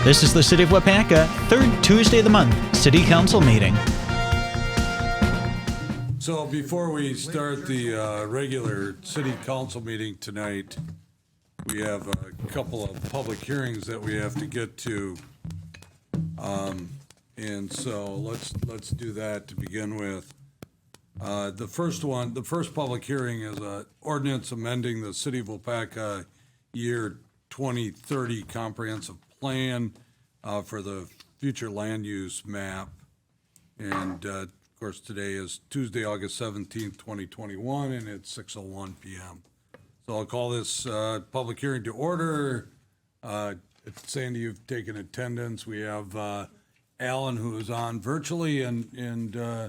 This is the City of Waupaca, third Tuesday of the month, City Council meeting. So before we start the regular City Council meeting tonight, we have a couple of public hearings that we have to get to. And so let's do that to begin with. The first public hearing is an ordinance amending the City of Waupaca year 2030 comprehensive plan for the future land use map. And of course, today is Tuesday, August 17th, 2021, and it's 6:01 p.m. So I'll call this public hearing to order. Sandy, you've taken attendance. We have Alan, who is on virtually, and I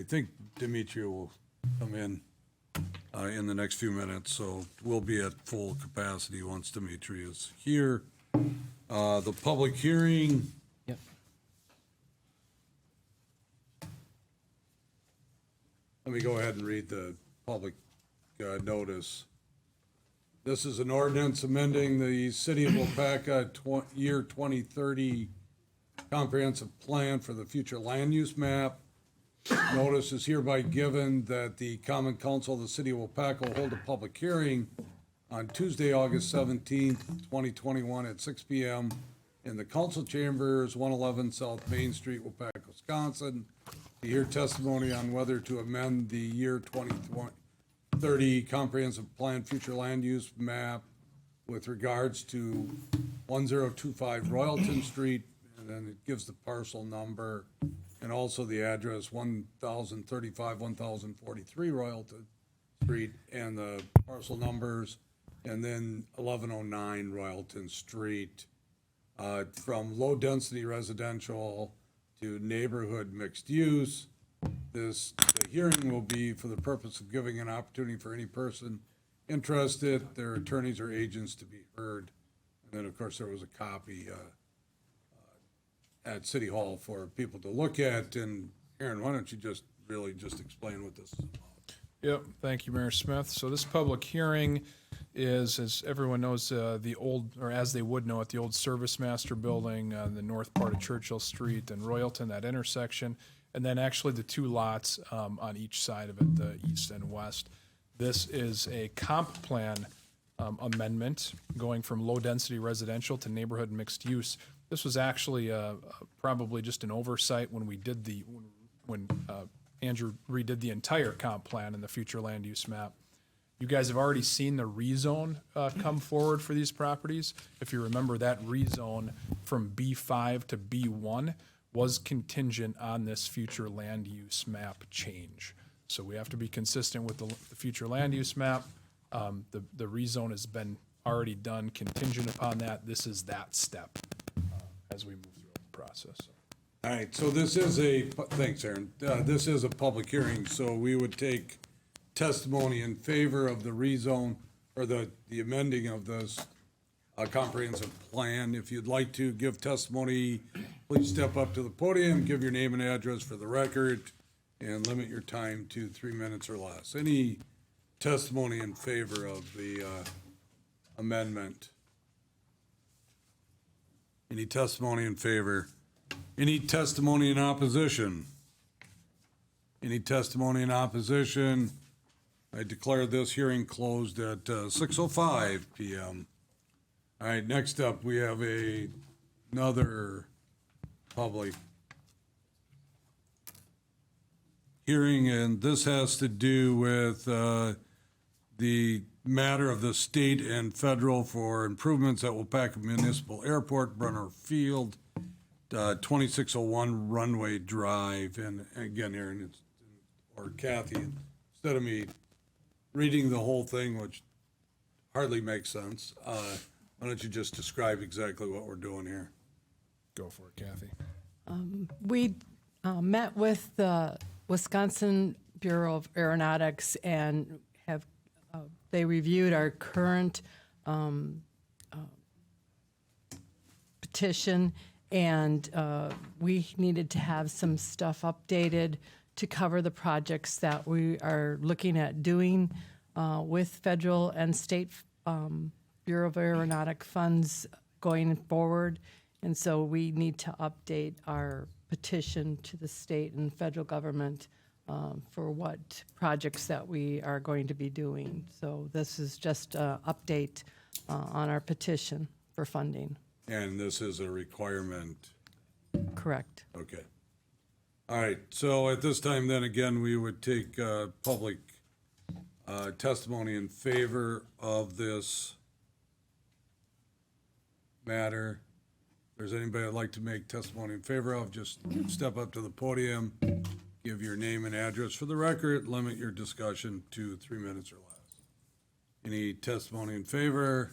think Dimitri will come in the next few minutes, so we'll be at full capacity once Dimitri is here. The public hearing. Yep. Let me go ahead and read the public notice. This is an ordinance amending the City of Waupaca year 2030 comprehensive plan for the future land use map. Notice is hereby given that the Common Council of the City of Waupaca will hold a public hearing on Tuesday, August 17th, 2021 at 6 p.m. in the council chambers, 111 South Main Street, Waupaca, Wisconsin, to hear testimony on whether to amend the year 2030 comprehensive plan future land use map with regards to 1025 Royalton Street, and then it gives the parcel number and also the address 1035, 1043 Royalton Street, and the parcel numbers, and then 1109 Royalton Street, from low-density residential to neighborhood mixed use. The hearing will be for the purpose of giving an opportunity for any person interested, their attorneys or agents, to be heard. And then, of course, there was a copy at City Hall for people to look at. And Aaron, why don't you just explain what this is about? Yep, thank you, Mayor Smith. So this public hearing is, as everyone knows, the old, or as they would know it, the old Service Master building on the north part of Churchill Street and Royalton, that intersection, and then actually the two lots on each side of it, the east and west. This is a comp plan amendment going from low-density residential to neighborhood mixed use. This was actually probably just an oversight when we did when Andrew redid the entire comp plan and the future land use map. You guys have already seen the rezone come forward for these properties. If you remember, that rezone from B5 to B1 was contingent on this future land use map change. So we have to be consistent with the future land use map. The rezone has been already done contingent upon that. This is that step as we move through the process. All right, so thanks, Aaron. This is a public hearing, so we would take testimony in favor of the rezone or the amending of this comprehensive plan. If you'd like to give testimony, please step up to the podium, give your name and address for the record, and limit your time to 3 minutes or less. Any testimony in favor of the amendment? Any testimony in favor? Any testimony in opposition? Any testimony in opposition? I declare this hearing closed at 6:05 p.m. All right, next up, we have another public hearing, and this has to do with the matter of the state and federal for improvements at Waupaca Municipal Airport, Brunner Field, 2601 Runway Drive. And again, Aaron, or Kathy, instead of me reading the whole thing, which hardly makes sense, why don't you just describe exactly what we're doing here? Go for it, Kathy. We met with the Wisconsin Bureau of Aeronautics and have they reviewed our current petition, and we needed to have some stuff updated to cover the projects that we are looking at doing with federal and state Bureau of Aeronautic funds going forward. And so we need to update our petition to the state and federal government for what projects that we are going to be doing. So this is just an update on our petition for funding. And this is a requirement. Correct. Okay. All right, so at this time, then again, we would take public testimony in favor of this matter. If there's anybody that'd like to make testimony in favor of, just step up to the podium, give your name and address for the record, limit your discussion to 3 minutes or less. Any testimony in favor?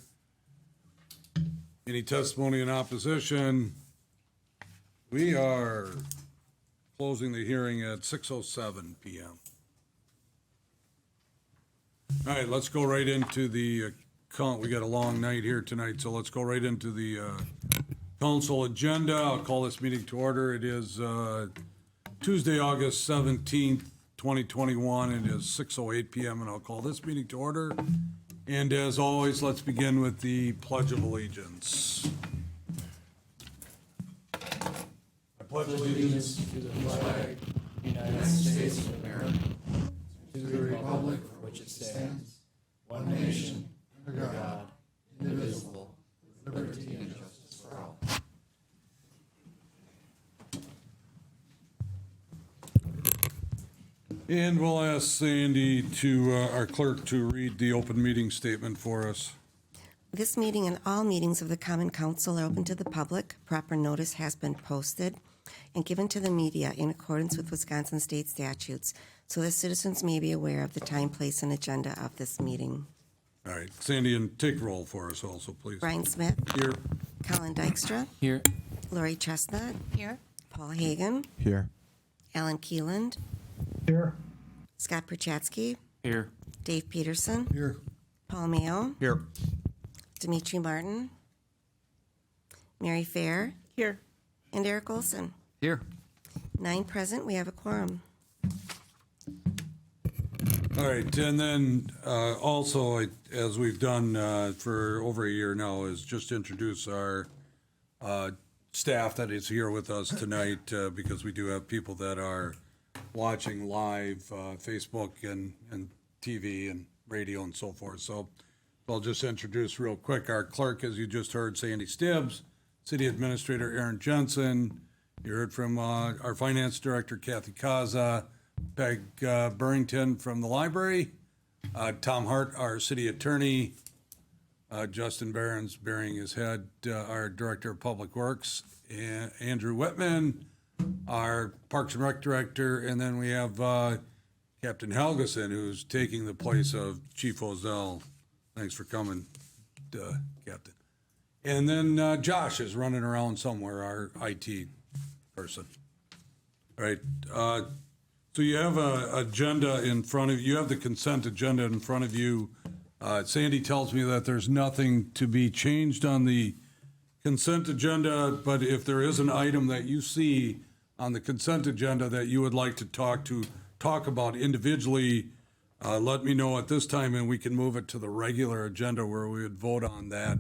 Any testimony in opposition? We are closing the hearing at 6:07 PM. All right, let's go right into the we got a long night here tonight, so let's go right into the council agenda. I'll call this meeting to order. It is Tuesday, August 17th, 2021. It is 6:08 PM, and I'll call this meeting to order. And as always, let's begin with the Pledge of Allegiance. I pledge allegiance to the flag of the United States of America, to the republic for which it stands, one nation, under God, indivisible, with liberty and justice for all. And we'll ask Sandy to, our clerk, to read the open meeting statement for us. This meeting and all meetings of the Common Council are open to the public. Proper notice has been posted and given to the media in accordance with Wisconsin state statutes, so that citizens may be aware of the time, place, and agenda of this meeting. All right, Sandy, and take roll for us also, please. Brian Smith. Here. Colin Dykstra. Here. Lori Chestnut. Here. Paul Hagan. Here. Alan Keeland. Here. Scott Perchatsky. Here. Dave Peterson. Here. Paul Mayo. Here. Dimitri Martin. Mary Fair. Here. And Eric Olson. Here. 9 present. We have a quorum. All right, and then also, as we've done for over a year now, is just introduce our staff that is here with us tonight, because we do have people that are watching live, Facebook and TV and radio and so forth. So I'll just introduce real quick our clerk, as you just heard, Sandy Stibbs, City Administrator Aaron Jensen. You heard from our Finance Director Kathy Kaza, Peg Burrington from the library, Tom Hart, our City Attorney, Justin Behrens bearing his head, our Director of Public Works, and Andrew Whitman, our Parks and Rec Director, and then we have Captain Helgeson, who's taking the place of Chief Ozell. Thanks for coming, Captain. And then Josh is running around somewhere, our IT person. All right. So you have an agenda in front of you. You have the consent agenda in front of you. Sandy tells me that there's nothing to be changed on the consent agenda, but if there is an item that you see on the consent agenda that you would like to talk about individually, let me know at this time, and we can move it to the regular agenda where we would vote on that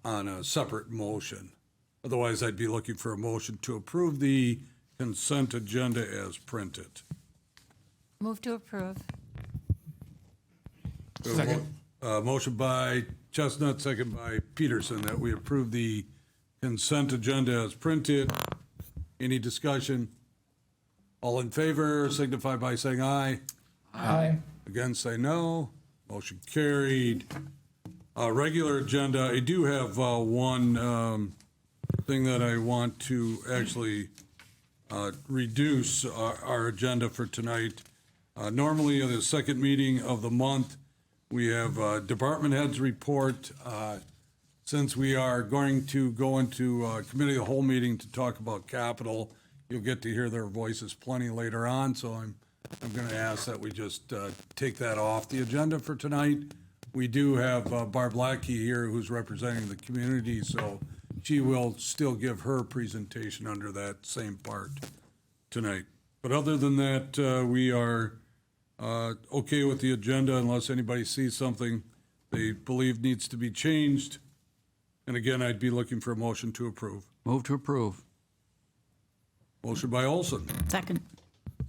on a separate motion. Otherwise, I'd be looking for a motion to approve the consent agenda as printed. Move to approve. Second. Motion by Chestnut, second by Peterson, that we approve the consent agenda as printed. Any discussion? All in favor signify by saying aye. Aye. Against, say no. Motion carried. Regular agenda, I do have one thing that I want to actually reduce our agenda for tonight. Normally, in the second meeting of the month, we have department heads report. Since we are going to go into committee of the whole meeting to talk about capital, you'll get to hear their voices plenty later on. So I'm going to ask that we just take that off the agenda for tonight. We do have Barb Lackey here, who's representing the community, so she will still give her presentation under that same part tonight. But other than that, we are okay with the agenda unless anybody sees something they believe needs to be changed. And again, I'd be looking for a motion to approve. Move to approve. Motion by Olson, Second.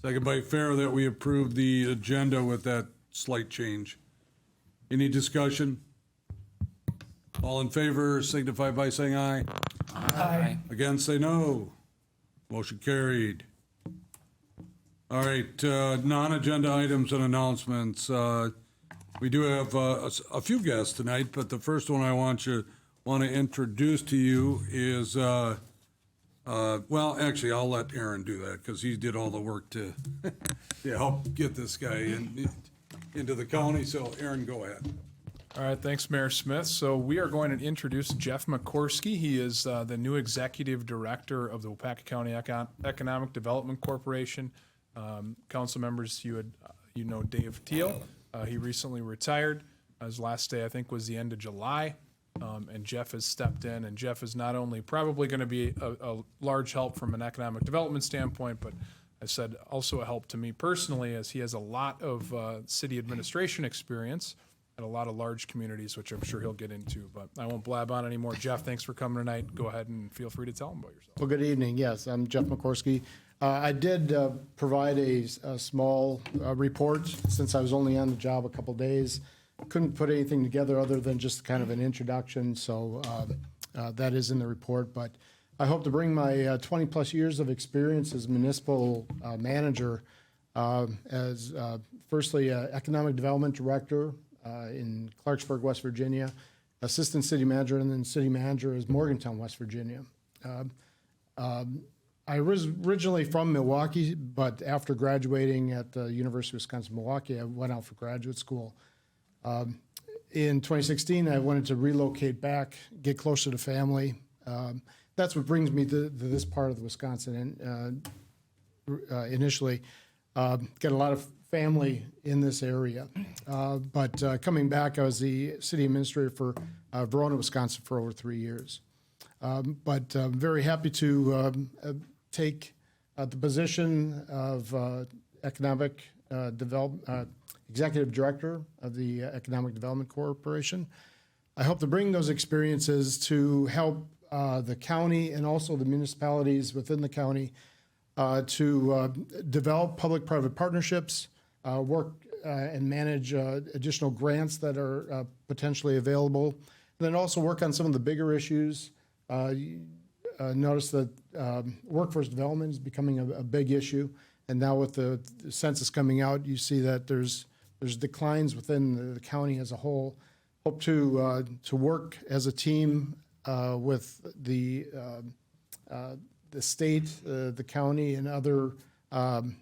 second by Fair, that we approve the agenda with that slight change. Any discussion? All in favor signify by saying aye. Aye. Against, say no. Motion carried. All right, non-agenda items and announcements. We do have a few guests tonight, but the first one I want to introduce to you is, well, actually, I'll let Aaron do that because he did all the work to help get this guy into the county. So, Aaron, go ahead. All right, thanks, Mayor Smith. So we are going to introduce Jeff Mccorsky. He is the new executive director of the Waupaca County Economic Development Corporation. Council members, you know Dave Teal. He recently retired. His last day, I think, was the end of July. And Jeff has stepped in, and Jeff is not only probably going to be a large help from an economic development standpoint, but I said also a help to me personally, as he has a lot of city administration experience at a lot of large communities, which I'm sure he'll get into. But I won't blab on anymore. Jeff, thanks for coming tonight. Go ahead and feel free to tell him about yourself. Well, good evening. Yes, I'm Jeff Mccorsky. I did provide a small report since I was only on the job a couple days. Couldn't put anything together other than just kind of an introduction, so that is in the report. But I hope to bring my 20-plus years of experience as municipal manager, as firstly economic development director in Clarksburg, West Virginia, assistant city manager, and then city manager is Morgantown, West Virginia. I was originally from Milwaukee, but after graduating at the University of Wisconsin-Milwaukee, I went out for graduate school. In 2016, I wanted to relocate back, get closer to family. That's what brings me to this part of the Wisconsin initially. Got a lot of family in this area. But coming back, I was the city administrator for Verona, Wisconsin for over 3 years. But I'm very happy to take the position of economic executive director of the Economic Development Corporation. I hope to bring those experiences to help the county and also the municipalities within the county to develop public-private partnerships, work and manage additional grants that are potentially available, and then also work on some of the bigger issues. Notice that workforce development is becoming a big issue, and now with the census coming out, you see that there's declines within the county as a whole. Hope to work as a team with the state, the county, and other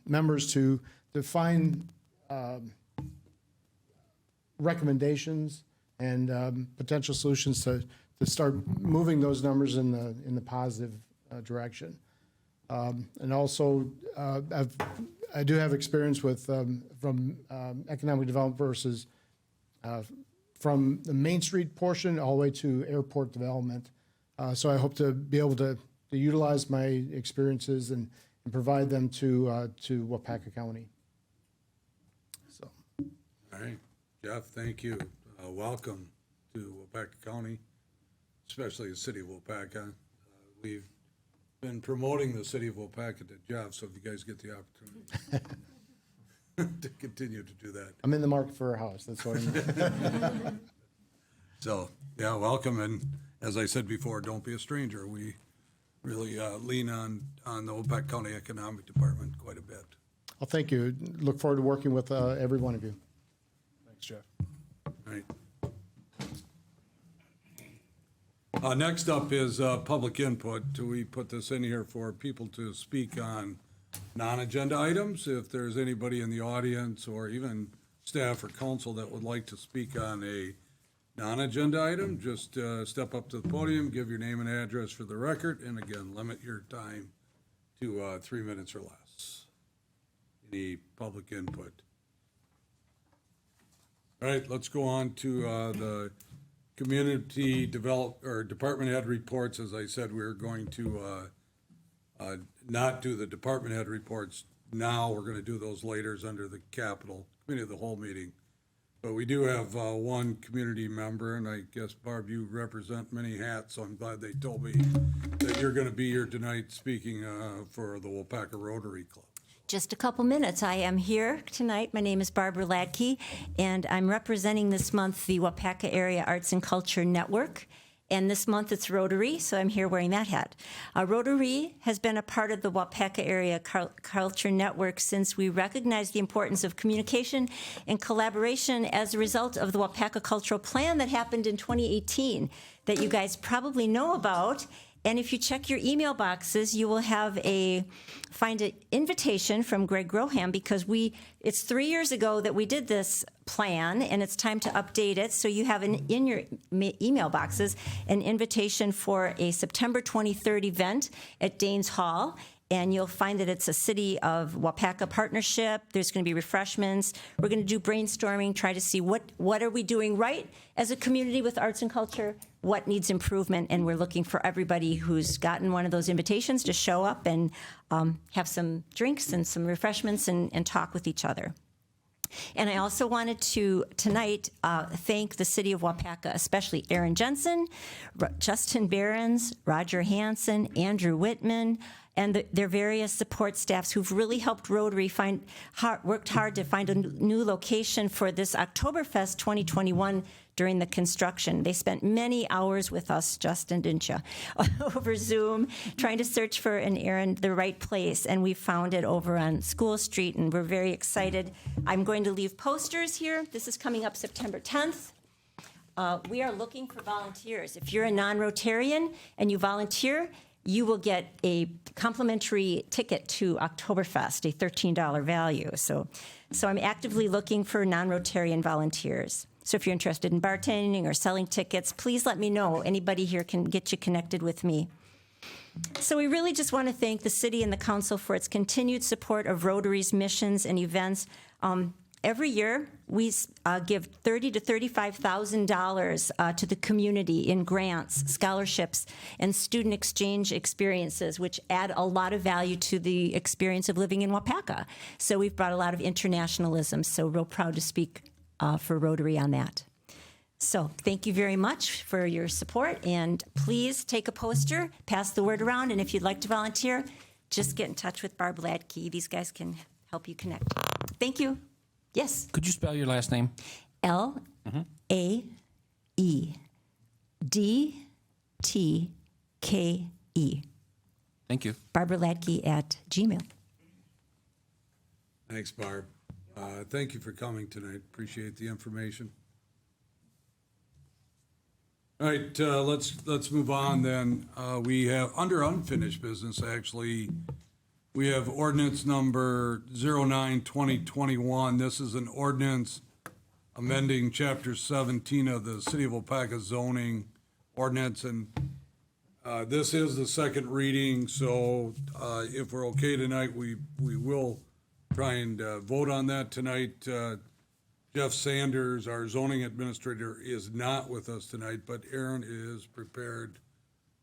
members to find recommendations and potential solutions to start moving those numbers in the positive direction. And also, I do have experience with from economic development versus from the Main Street portion all the way to airport development. So I hope to be able to utilize my experiences and provide them to Waupaca County. So. All right, Jeff, thank you. Welcome to Waupaca County, especially the city of Waupaca. We've been promoting the city of Waupaca to Jeff, so if you guys get the opportunity to continue to do that. I'm in the market for a house, that's what I'm So, yeah, welcome, and as I said before, don't be a stranger. We really lean on the Waupaca County Economic Department quite a bit. Well, thank you. Look forward to working with every one of you. Thanks, Jeff. All right. Next up is public input. Do we put this in here for people to speak on non-agenda items? If there's anybody in the audience or even staff or council that would like to speak on a non-agenda item, just step up to the podium, give your name and address for the record, and again, limit your time to 3 minutes or less. Any public input? All right, let's go on to the community department head reports. As I said, we're going to not do the department head reports now. We're going to do those later under the capital committee of the whole meeting. But we do have one community member, and I guess, Barb, you represent many hats, so I'm glad they told me that you're going to be here tonight speaking for the Waupaca Rotary Club. Just a couple minutes. I am here tonight. My name is Barbara Ladke, and I'm representing this month the Waupaca Area Arts and Culture Network. And this month it's Rotary, so I'm here wearing that hat. Rotary has been a part of the Waupaca Area Culture Network since we recognized the importance of communication and collaboration as a result of the Waupaca Cultural Plan that happened in 2018 that you guys probably know about. And if you check your email boxes, you will find an invitation from Greg Groham, because it's 3 years ago that we did this plan, and it's time to update it. So you have in your email boxes an invitation for a September 23rd event at Danes Hall. And you'll find that it's a City of Waupaca partnership. There's going to be refreshments. We're going to do brainstorming, try to see what are we doing right as a community with arts and culture, what needs improvement, and we're looking for everybody who's gotten one of those invitations to show up and have some drinks and some refreshments and talk with each other. And I also wanted to, tonight, thank the City of Waupaca, especially Aaron Jensen, Justin Behrens, Roger Hansen, Andrew Whitman, and their various support staffs who've really helped Rotary worked hard to find a new location for this Oktoberfest 2021 during the construction. They spent many hours with us, Justin, didn't you, over Zoom, trying to search for the right place, and we found it over on School Street, and we're very excited. I'm going to leave posters here. This is coming up September 10th. We are looking for volunteers. If you're a non-Rotarian and you volunteer, you will get a complimentary ticket to Oktoberfest, a $13 value. So I'm actively looking for non-Rotarian volunteers. So if you're interested in bartending or selling tickets, please let me know. Anybody here can get you connected with me. So we really just want to thank the city and the council for its continued support of Rotary's missions and events. Every year, we give $30,000 to $35,000 to the community in grants, scholarships, and student exchange experiences, which add a lot of value to the experience of living in Waupaca. So we've brought a lot of internationalism, so real proud to speak for Rotary on that. So thank you very much for your support, and please take a poster, pass the word around, and if you'd like to volunteer, just get in touch with Barb Ladke. These guys can help you connect. Thank you. Yes. Could you spell your last name? Laedtke. Thank you. Barbara Ladke at Gmail. Thanks, Barb. Thank you for coming tonight. Appreciate the information. All right, let's move on then. We have, under unfinished business, actually, we have ordinance number 09-2021. This is an ordinance amending Chapter 17 of the City of Waupaca zoning ordinance, and this is the second reading, so if we're okay tonight, we will try and vote on that tonight. Jeff Sanders, our zoning administrator, is not with us tonight, but Aaron is prepared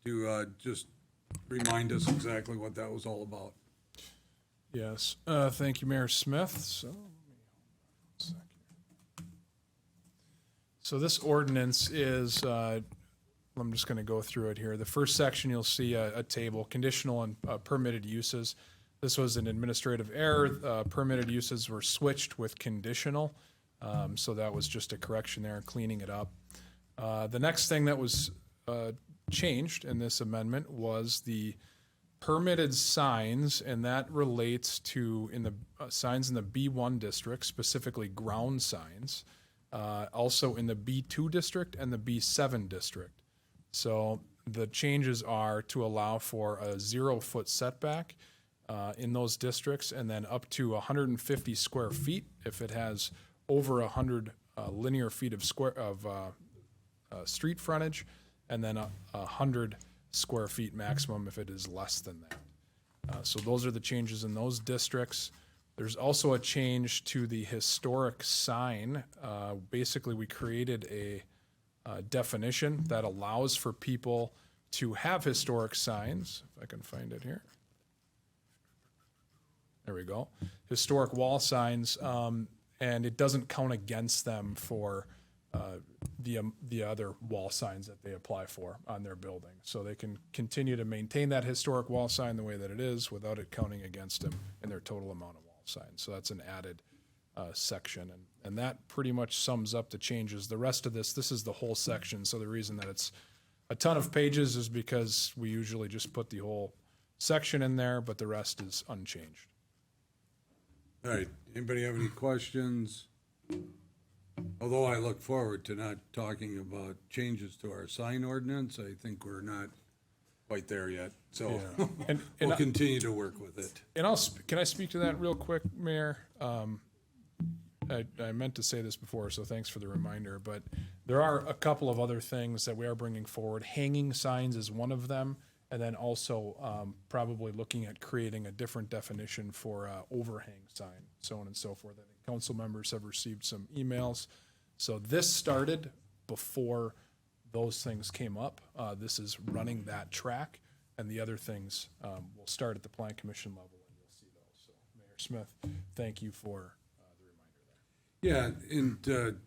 to just remind us exactly what that was all about. Yes. Thank you, Mayor Smith. So this ordinance is, I'm just going to go through it here. The first section, you'll see a table, conditional and permitted uses. This was an administrative error. Permitted uses were switched with conditional. So that was just a correction there, cleaning it up. The next thing that was changed in this amendment was the permitted signs, and that relates to signs in the B1 district, specifically ground signs, also in the B2 district and the B7 district. So the changes are to allow for a 0-foot setback in those districts, and then up to 150 square feet if it has over 100 linear feet of street frontage, and then 100 square feet maximum if it is less than that. So those are the changes in those districts. There's also a change to the historic sign. Basically, we created a definition that allows for people to have historic signs. If I can find it here. There we go. Historic wall signs. and it doesn't count against them for the other wall signs that they apply for on their building. So they can continue to maintain that historic wall sign the way that it is without it counting against them in their total amount of wall signs. So that's an added section, and that pretty much sums up the changes. The rest of this is the whole section. So the reason that it's a ton of pages is because we usually just put the whole section in there, but the rest is unchanged. All right, anybody have any questions? Although I look forward to not talking about changes to our sign ordinance, I think we're not quite there yet. So And we'll continue to work with it. And can I speak to that real quick, Mayor? I meant to say this before, so thanks for the reminder, but there are a couple of other things that we are bringing forward. Hanging signs is one of them, and then also probably looking at creating a different definition for overhang sign, so on and so forth. I think council members have received some emails. So this started before those things came up. This is running that track, and the other things will start at the Plan Commission level, and you'll see those. So Mayor Smith, thank you for the reminder there. Yeah, and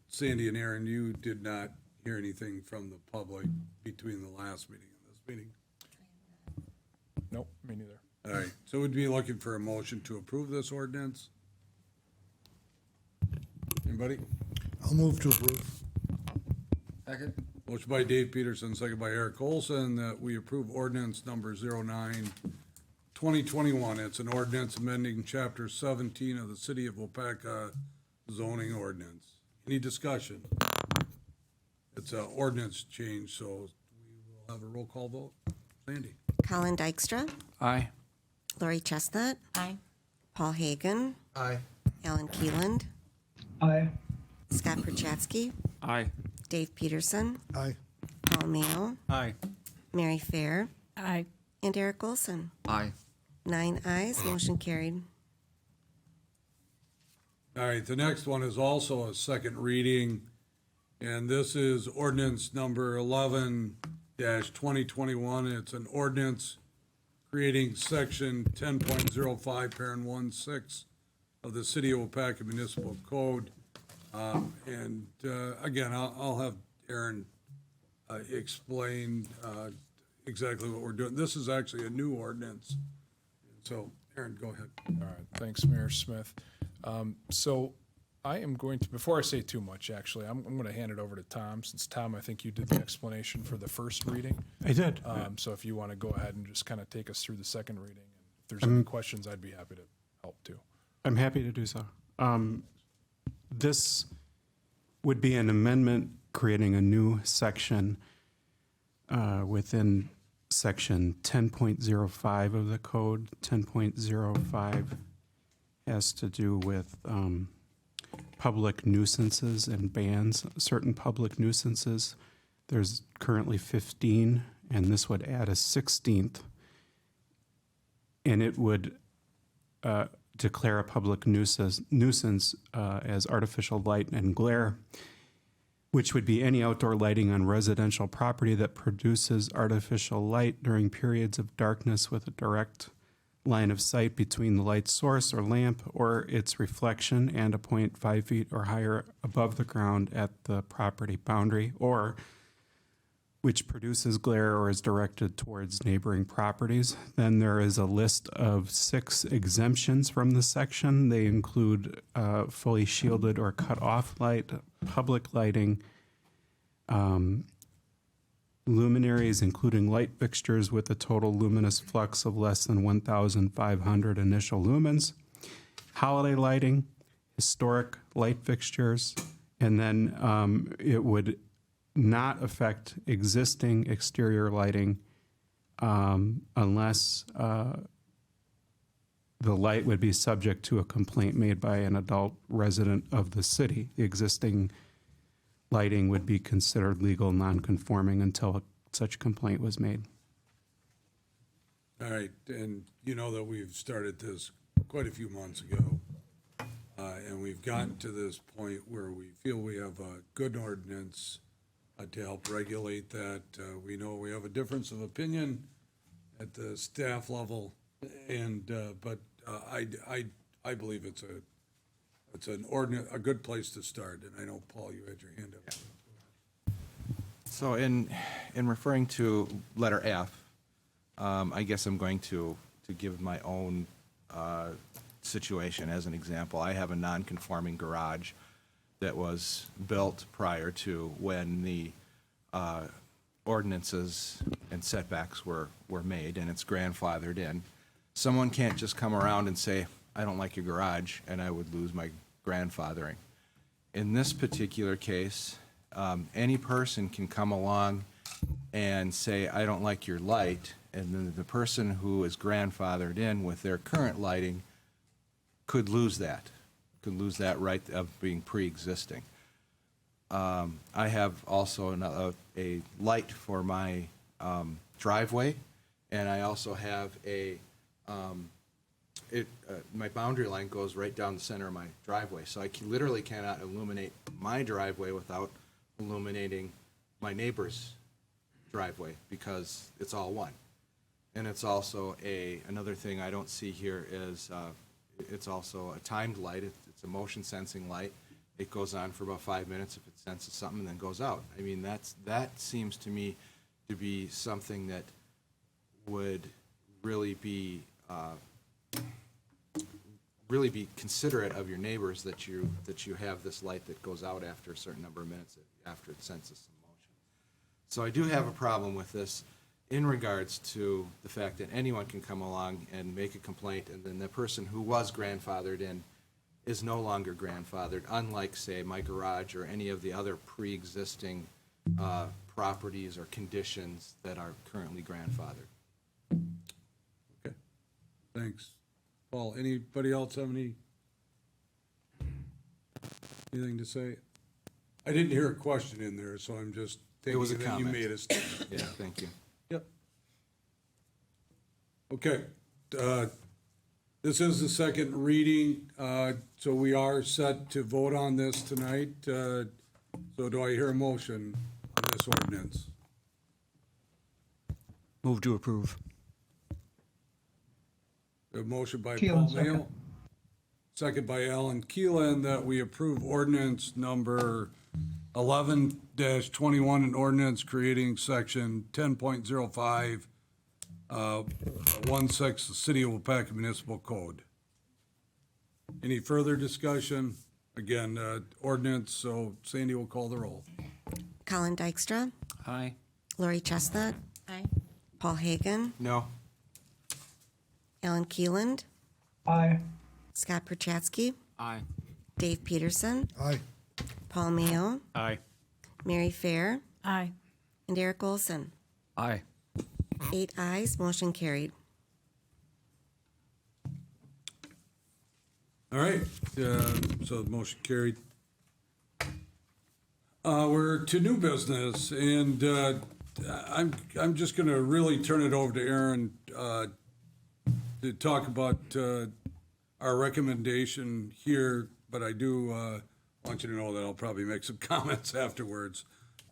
Sandy and Aaron, you did not hear anything from the public between the last meeting and this meeting. Nope, me neither. All right, so we'd be looking for a motion to approve this ordinance. Anybody? I'll move to approve. Second. Motion by Dave Peterson, second by Eric Olson, that we approve ordinance number 09/2021. It's an ordinance amending chapter 17 of the City of Waupaca zoning ordinance. Any discussion? It's an ordinance change, so we will have a roll call vote. Sandy? Colin Dykstra, Aye. Lori Chestnut, Aye. Paul Hagan, Aye. Alan Keeland, Aye. Scott Perchatsky, Aye. Dave Peterson, Aye. Paul Mayo, Aye. Mary Fair, Aye. and Eric Olson. Aye. 9 ayes, motion carried. All right, the next one is also a second reading, and this is ordinance number 11-2021. It's an ordinance creating section 10.05, parent 1-6 of the City of Waupaca Municipal Code. And again, I'll have Aaron explain exactly what we're doing. This is actually a new ordinance. So, Aaron, go ahead. All right, thanks, Mayor Smith. So I am going to, before I say too much, actually, I'm going to hand it over to Tom, since Tom, I think you did the explanation for the first reading. I did. So if you want to go ahead and just kind of take us through the second reading, and if there's any questions, I'd be happy to help too. I'm happy to do so. This would be an amendment creating a new section within section 10.05 of the code. 10.05 has to do with public nuisances and bans, certain public nuisances. There's currently 15, and this would add a 16th. And it would declare a public nuisance as artificial light and glare, which would be any outdoor lighting on residential property that produces artificial light during periods of darkness with a direct line of sight between the light source or lamp or its reflection and a point 5 feet or higher above the ground at the property boundary, or which produces glare or is directed towards neighboring properties. Then there is a list of 6 exemptions from the section. They include fully shielded or cut off light, public lighting, luminaries, including light fixtures with a total luminous flux of less than 1,500 initial lumens, holiday lighting, historic light fixtures, and then it would not affect existing exterior lighting unless the light would be subject to a complaint made by an adult resident of the city. The existing lighting would be considered legal non-conforming until such complaint was made. All right, and you know that we've started this quite a few months ago, and we've gotten to this point where we feel we have a good ordinance to help regulate that. We know we have a difference of opinion at the staff level, and but I believe it's a it's a good place to start, and I know, Paul, you had your hand up. So in referring to letter F, I guess I'm going to give my own situation as an example. I have a non-conforming garage that was built prior to when the ordinances and setbacks were made, and it's grandfathered in. Someone can't just come around and say, I don't like your garage, and I would lose my grandfathering. In this particular case, any person can come along and say, I don't like your light, and then the person who is grandfathered in with their current lighting could lose that right of being pre-existing. I have also a light for my driveway, and I also have my boundary line goes right down the center of my driveway, so I literally cannot illuminate my driveway without illuminating my neighbor's driveway because it's all one. And it's also another thing I don't see here is it's also a timed light. It's a motion sensing light. It goes on for about 5 minutes if it senses something and then goes out. I mean, that seems to me to be something that would really be considerate of your neighbors, that you have this light that goes out after a certain number of minutes after it senses some motion. So I do have a problem with this in regards to the fact that anyone can come along and make a complaint, and then the person who was grandfathered in is no longer grandfathered, unlike, say, my garage or any of the other pre-existing properties or conditions that are currently grandfathered. Okay, thanks. Paul, anybody else have anything to say? I didn't hear a question in there, so I'm just It was a thinking that you comment. made a statement. Yeah, thank you. Yep. Okay, this is the second reading, so we are set to vote on this tonight. So do I hear a motion on this ordinance? Move to approve. A motion by Keelan, Paul second. Mayo, second by Alan Keelan, that we approve ordinance number 11-21, an ordinance creating section 10.05, 16, the City of Waupaca Municipal Code. Any further discussion? Again, ordinance, so Sandy will call the roll. Colin Dykstra, Aye. Lori Chestnut. Aye. Paul Hagan, No? Alan Keeland, Aye. Scott Perchatsky, Aye. Dave Peterson, Aye. Paul Mayo, Aye. Mary Fair, Aye. and Eric Olson. Aye. 8 ayes, motion carried. All right, so the motion carried. We're to new business, and I'm just going to really turn it over to Aaron to talk about our recommendation here, but I do want you to know that I'll probably make some comments afterwards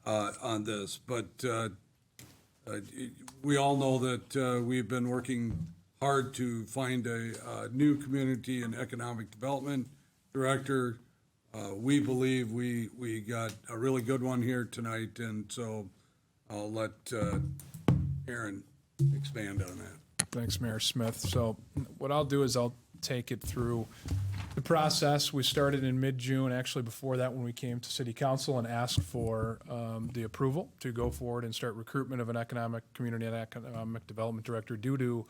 on this. But we all know that we've been working hard to find a new community and economic development director. We believe we got a really good one here tonight, and so I'll let Aaron expand on that. Thanks, Mayor Smith. So what I'll do is I'll take it through the process. We started in mid-June, actually before that when we came to City Council and asked for the approval to go forward and start recruitment of an community and economic development director due to,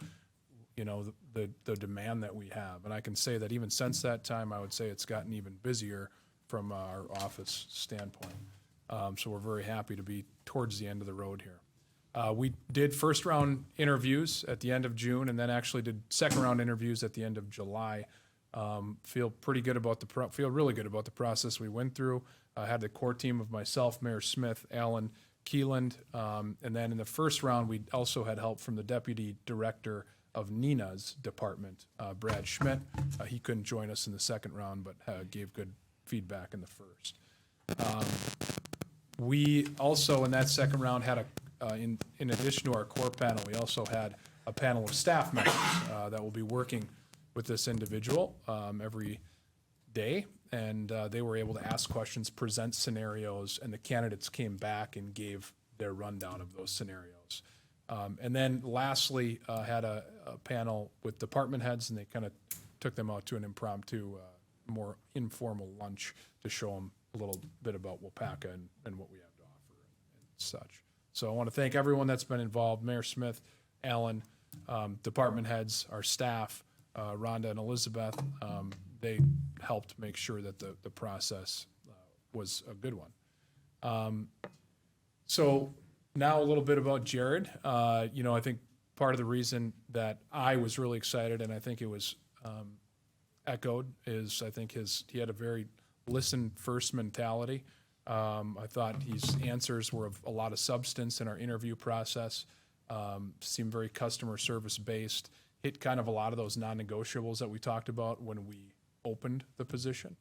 you know, the demand that we have. And I can say that even since that time, I would say it's gotten even busier from our office standpoint. So we're very happy to be towards the end of the road here. We did first round interviews at the end of June, and then actually did second round interviews at the end of July. Feel really good about the process we went through. I had the core team of myself, Mayor Smith, Alan Keeland, and then in the first round, we also had help from the deputy director of Nina's department, Brad Schmidt. He couldn't join us in the second round, but gave good feedback in the first. We also, in that second round, had in addition to our core panel, we also had a panel of staff members that will be working with this individual every day. and they were able to ask questions, present scenarios, and the candidates came back and gave their rundown of those scenarios. And then lastly, had a panel with department heads, and they kind of took them out to an impromptu, more informal lunch to show them a little bit about Waupaca and what we have to offer and such. So I want to thank everyone that's been involved, Mayor Smith, Alan, department heads, our staff, Rhonda and Elizabeth. They helped make sure that the process was a good one. So now a little bit about Jared. I think part of the reason that I was really excited, and I think it was echoed, is I think he had a very listen first mentality. I thought his answers were of a lot of substance in our interview process, seemed very customer service based, hit kind of a lot of those non-negotiables that we talked about when we opened the position.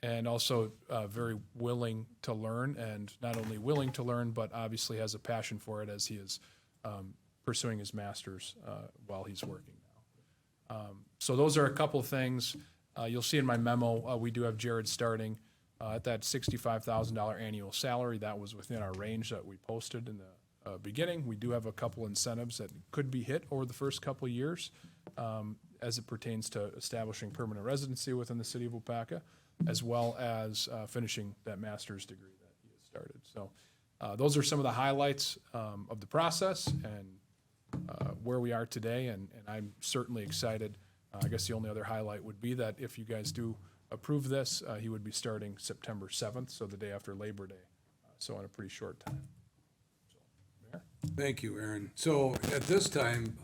And also very willing to learn, and not only willing to learn, but obviously has a passion for it as he is pursuing his master's while he's working now. So those are a couple of things. You'll see in my memo, we do have Jared starting at that $65,000 annual salary. That was within our range that we posted in the beginning. We do have a couple incentives that could be hit over the first couple of years as it pertains to establishing permanent residency within the city of Waupaca, as well as finishing that master's degree that he has started. So those are some of the highlights of the process and where we are today, and I'm certainly excited. I guess the only other highlight would be that if you guys do approve this, he would be starting September 7th, so the day after Labor Day, so in a pretty short time. So, Mayor? Thank you, Aaron. So at this time,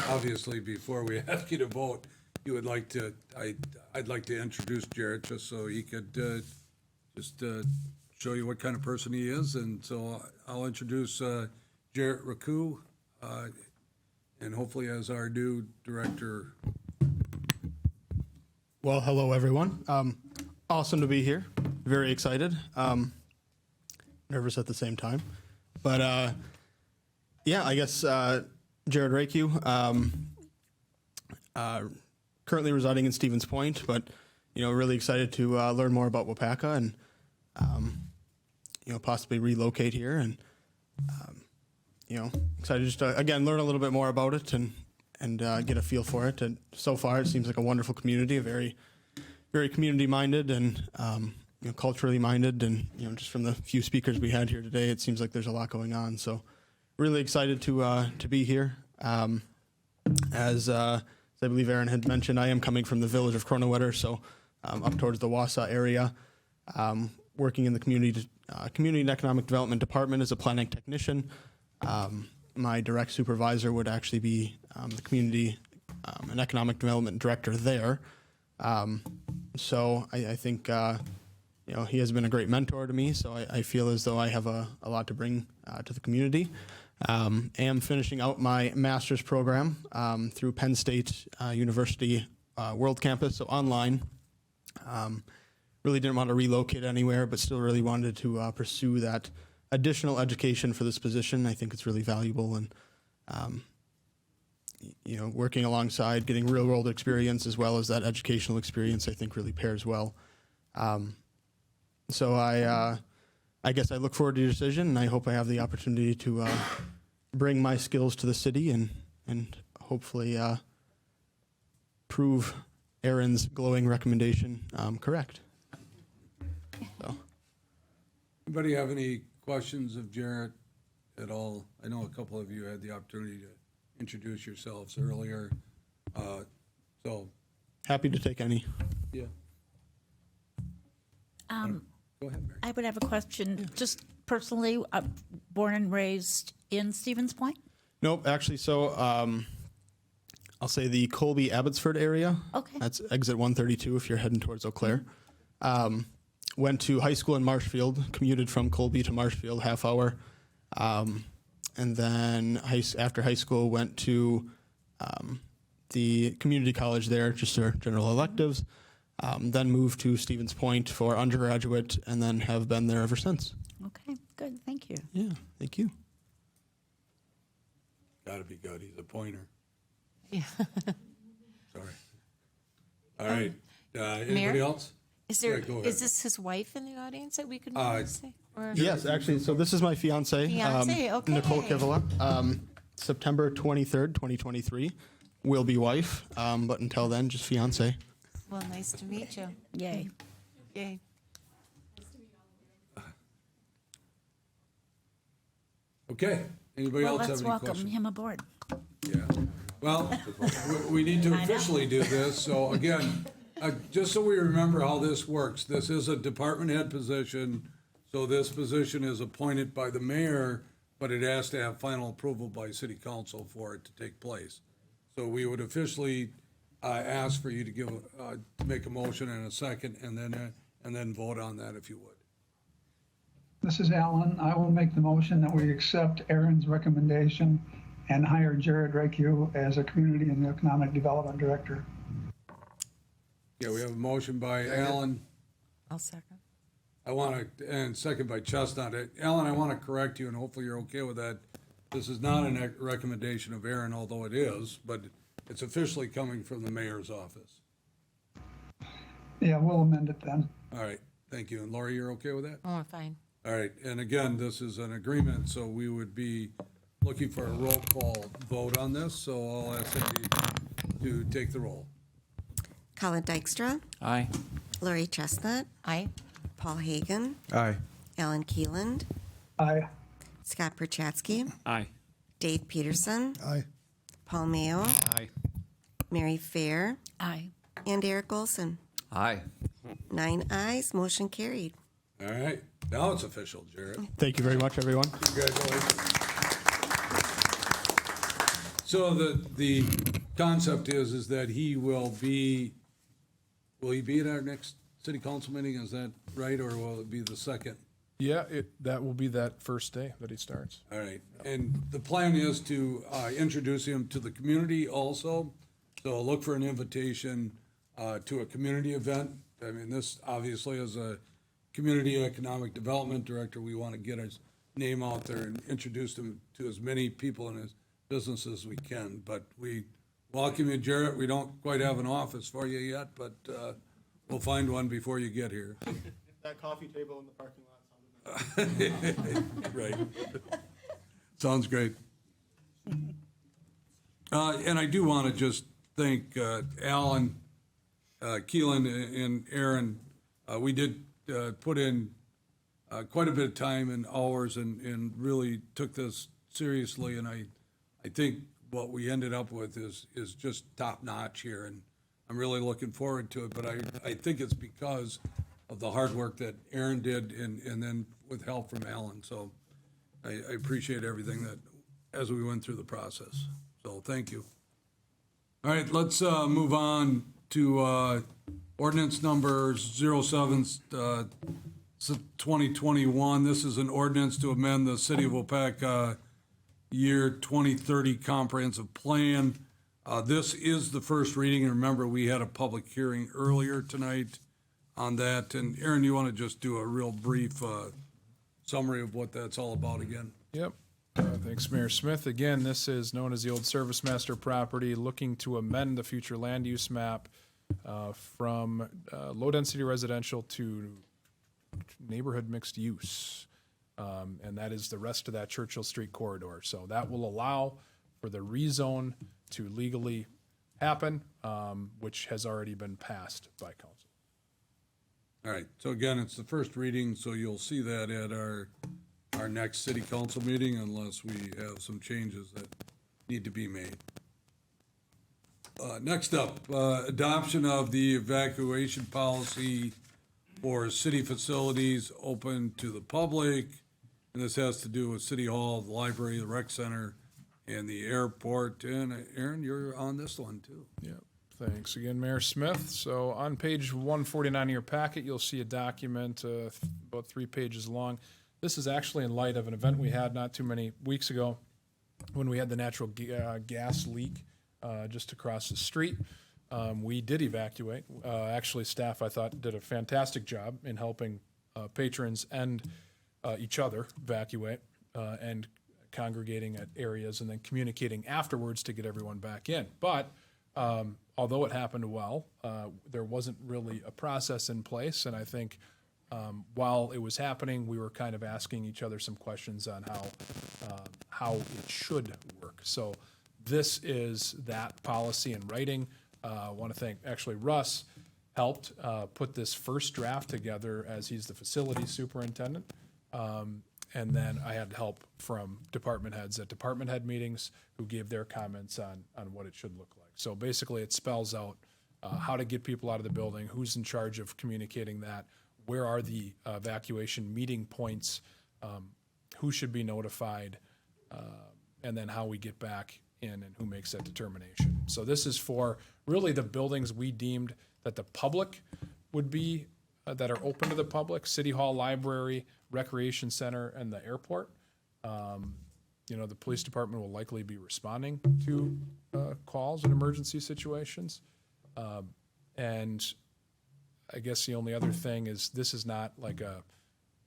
obviously before we ask you to vote, I'd like to introduce Jarrett just so he could show you what kind of person he is. And so I'll introduce Jarrett Raku, and hopefully as our new director. Well, hello everyone. Awesome to be here. Very excited. Nervous at the same time. But I guess Jared Raku, currently residing in Stevens Point, but really excited to learn more about Waupaca and possibly relocate here, and excited just to again learn a little bit more about it and get a feel for it. And so far, it seems like a wonderful community, very, very community minded and culturally minded, and just from the few speakers we had here today, it seems like there's a lot going on. So really excited to be here. As I believe Aaron had mentioned, I am coming from the village of Kronewetter, so up towards the Wausau area, working in the Community and Economic Development Department as a planning technician. My direct supervisor would actually be the Community and Economic Development Director there. So I think he has been a great mentor to me, so I feel as though I have a lot to bring to the community. Am finishing out my master's program through Penn State University World Campus, so online. Really didn't want to relocate anywhere, but still really wanted to pursue that additional education for this position. I think it's really valuable, and working alongside getting real world experience as well as that educational experience, I think really pairs well. So I guess I look forward to your decision, and I hope I have the opportunity to bring my skills to the city and hopefully prove Aaron's glowing recommendation correct. So. Anybody have any questions of Jarrett at all? I know a couple of you had the opportunity to introduce yourselves earlier. So happy to take any. Yeah. Go ahead, Mary. I would have a question. Yeah. Just personally, born and raised in Stevens Point? Nope, actually, so I'll say the Colby Abbotsford area. Okay. That's exit 132 if you're heading towards Eau Claire. Went to high school in Marshfield, commuted from Colby to Marshfield, half hour. And then after high school, went to the community college there, just for general electives. Then moved to Stevens Point for undergraduate, and then have been there ever since. Okay, good. Thank you. Yeah, thank you. Gotta be good. He's a pointer. Yeah. Sorry. All right. Anybody else? Is there, Yeah, go ahead. is this his wife in the audience that we could say? Or Yes, actually, so this is my fiance, Fiancé, okay. Nicole Kivala. September 23rd, 2023, will be wife, but until then, just fiance. Well, nice to meet you. Yay. Yay. Okay. Anybody Well, else have let's any welcome questions? him aboard. Yeah. Well, we need to officially do this. So again, just so we remember how this works, this is a department head position. So this position is appointed by the mayor, but it has to have final approval by city council for it to take place. So we would officially ask for you to give, to make a motion and a second, and then vote on that if you would. This is Alan. I will make the motion that we accept Aaron's recommendation and hire Jared Reku as a Community and Economic Development Director. Yeah, we have a motion by Alan. I'll second. And second by Chestnut. Alan, I want to correct you, and hopefully you're okay with that. This is not a recommendation of Aaron, although it is, but it's officially coming from the mayor's office. Yeah, we'll amend it then. All right, thank you. And Lori, you're okay with that? Oh, fine. All right, and again, this is an agreement, so we would be looking for a roll call vote on this, so I'll ask Cindy to take the roll. Colin Dykstra, Aye. Lori Chestnut, Aye. Paul Hagan, Aye. Alan Keeland, Aye. Scott Perchatsky, Aye. Dave Peterson, Aye. Paul Mayo, Aye. Mary Fair, Aye. and Eric Olson. Aye. 9 ayes, motion carried. All right, now it's official, Jared. Thank you very much, everyone. Congratulations. So the concept is that will he be at our next city council meeting? Is that right, or will it be the second? Yeah, that will be that first day that he starts. All right, and the plan is to introduce him to the community also. So look for an invitation to a community event. I mean, this obviously is a community economic development director. We want to get his name out there and introduce him to as many people in his business as we can. But we welcome you, Jarrett. We don't quite have an office for you yet, but we'll find one before you get here. That coffee table in the parking lot. Right. Sounds great. And I do want to just thank Alan, Keelan, and Aaron. We did put in quite a bit of time and hours and really took this seriously. And I think what we ended up with is just top notch here. And I'm really looking forward to it. But I think it's because of the hard work that Aaron did and then with help from Alan. So I appreciate everything that as we went through the process. So thank you. All right, let's move on to ordinance number 07, 2021. This is an ordinance to amend the City of Waupaca year 2030 comprehensive plan. This is the first reading. And remember, we had a public hearing earlier tonight on that. And Aaron, you want to just do a real brief summary of what that's all about again? Yep. Thanks, Mayor Smith. Again, this is known as the old Service Master property, looking to amend the future land use map from low-density residential to neighborhood mixed use. And that is the rest of that Churchill Street corridor. So that will allow for the rezone to legally happen, which has already been passed by council. All right, so again, it's the first reading, so you'll see that at our next city council meeting unless we have some changes that need to be made. Next up, adoption of the evacuation policy for city facilities open to the public. And this has to do with City Hall, the library, the rec center, and the airport. And Aaron, you're on this one too. Yep. Thanks again, Mayor Smith. So on page 149 of your packet, you'll see a document about 3 pages long. This is actually in light of an event we had not too many weeks ago when we had the natural gas leak just across the street. We did evacuate. Actually, staff, I thought, did a fantastic job in helping patrons and each other evacuate and congregating at areas and then communicating afterwards to get everyone back in. But although it happened well, there wasn't really a process in place, and I think while it was happening, we were kind of asking each other some questions on how it should work. So this is that policy in writing. I want to thank, actually, Russ helped put this first draft together as he's the facilities superintendent. And then I had help from department heads at department head meetings who gave their comments on what it should look like. So basically, it spells out how to get people out of the building, who's in charge of communicating that, where are the evacuation meeting points, who should be notified, and then how we get back in and who makes that determination. So this is for really the buildings we deemed that the public would be, that are open to the public: City Hall, Library, Recreation Center, and the airport. The police department will likely be responding to calls in emergency situations. And I guess the only other thing is this is not like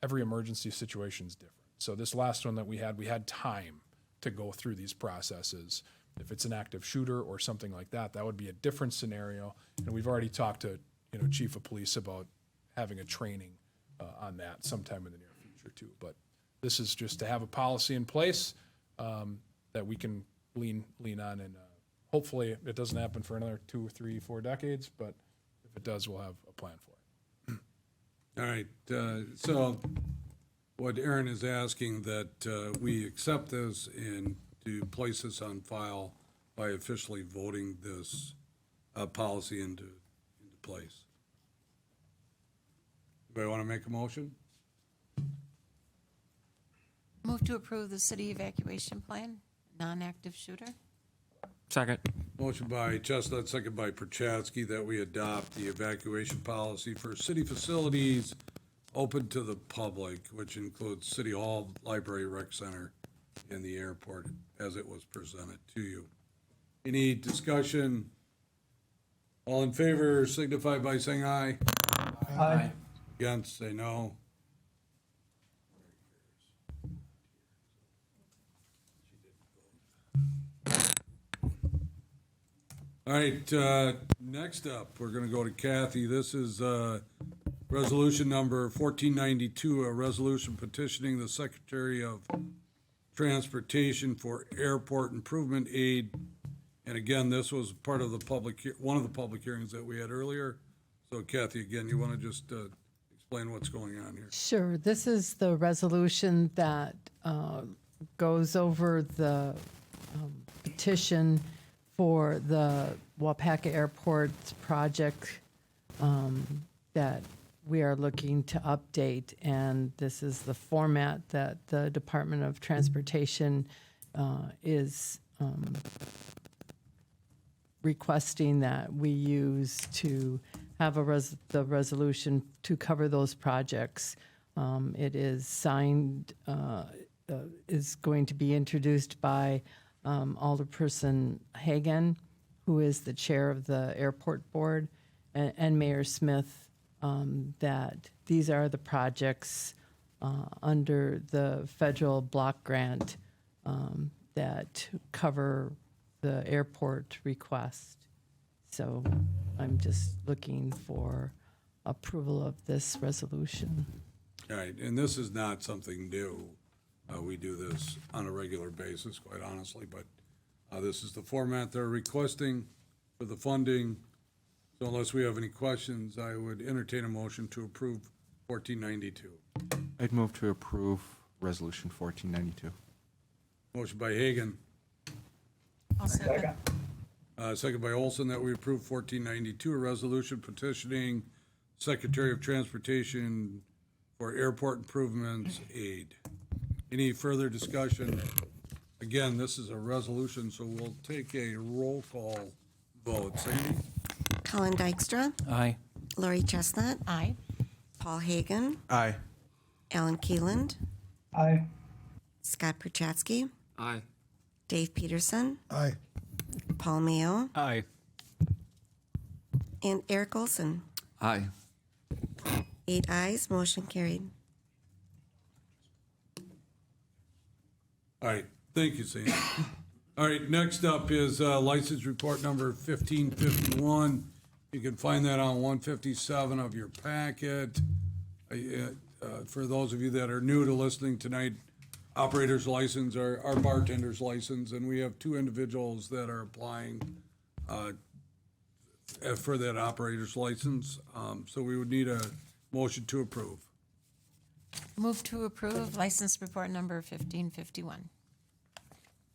every emergency situation is different. So this last one that we had time to go through these processes. If it's an active shooter or something like that, that would be a different scenario. And we've already talked to, chief of police about having a training on that sometime in the near future too. But this is just to have a policy in place that we can lean on, and hopefully it doesn't happen for another 2 or 3, 4 decades, but if it does, we'll have a plan for it. All right, so what Aaron is asking that we accept this and to place this on file by officially voting this policy into place. Anybody want to make a motion? Move to approve the city evacuation plan, non-active shooter. Second. Motion by Chestnut, second by Perchatsky, that we adopt the evacuation policy for city facilities open to the public, which includes City Hall, Library, Rec Center, and the airport, as it was presented to you. Any discussion? All in favor signify by saying aye. Aye. Against, say no. All right, next up, we're going to go to Kathy. This is resolution number 1492, a resolution petitioning the Secretary of Transportation for airport improvement aid. And again, this was part of the one of the public hearings that we had earlier. So Kathy, again, you want to just explain what's going on here? Sure. This is the resolution that goes over the petition for the Waupaca Airport project that we are looking to update. And this is the format that the Department of Transportation is requesting that we use to have the resolution to cover those projects. It is signed, is going to be introduced by Alderperson Hagan, who is the chair of the airport board, and Mayor Smith, that these are the projects under the federal block grant that cover the airport request. So I'm just looking for approval of this resolution. All right, and this is not something new. We do this on a regular basis, quite honestly, but this is the format they're requesting for the funding. So unless we have any questions, I would entertain a motion to approve 1492. I'd move to approve Resolution 1492. Motion by Hagan, I'll second. second by Olson, that we approve 1492, a resolution petitioning Secretary of Transportation for airport improvements aid. Any further discussion? Again, this is a resolution, so we'll take a roll call vote. Sandy? Colin Dykstra, Aye. Lori Chestnut, Aye. Paul Hagan, Aye. Alan Keeland, Aye. Scott Perchatsky, Aye. Dave Peterson, Aye. Paul Mayo, Aye. and Eric Olson. Aye. 8 ayes, motion carried. All right, thank you, Sandy. All right, next up is license report number 1551. You can find that on 157 of your packet. For those of you that are new to listening tonight, operator's license or our bartender's license, and we have two individuals that are applying for that operator's license. So we would need a motion to approve. Move to approve license report number 1551.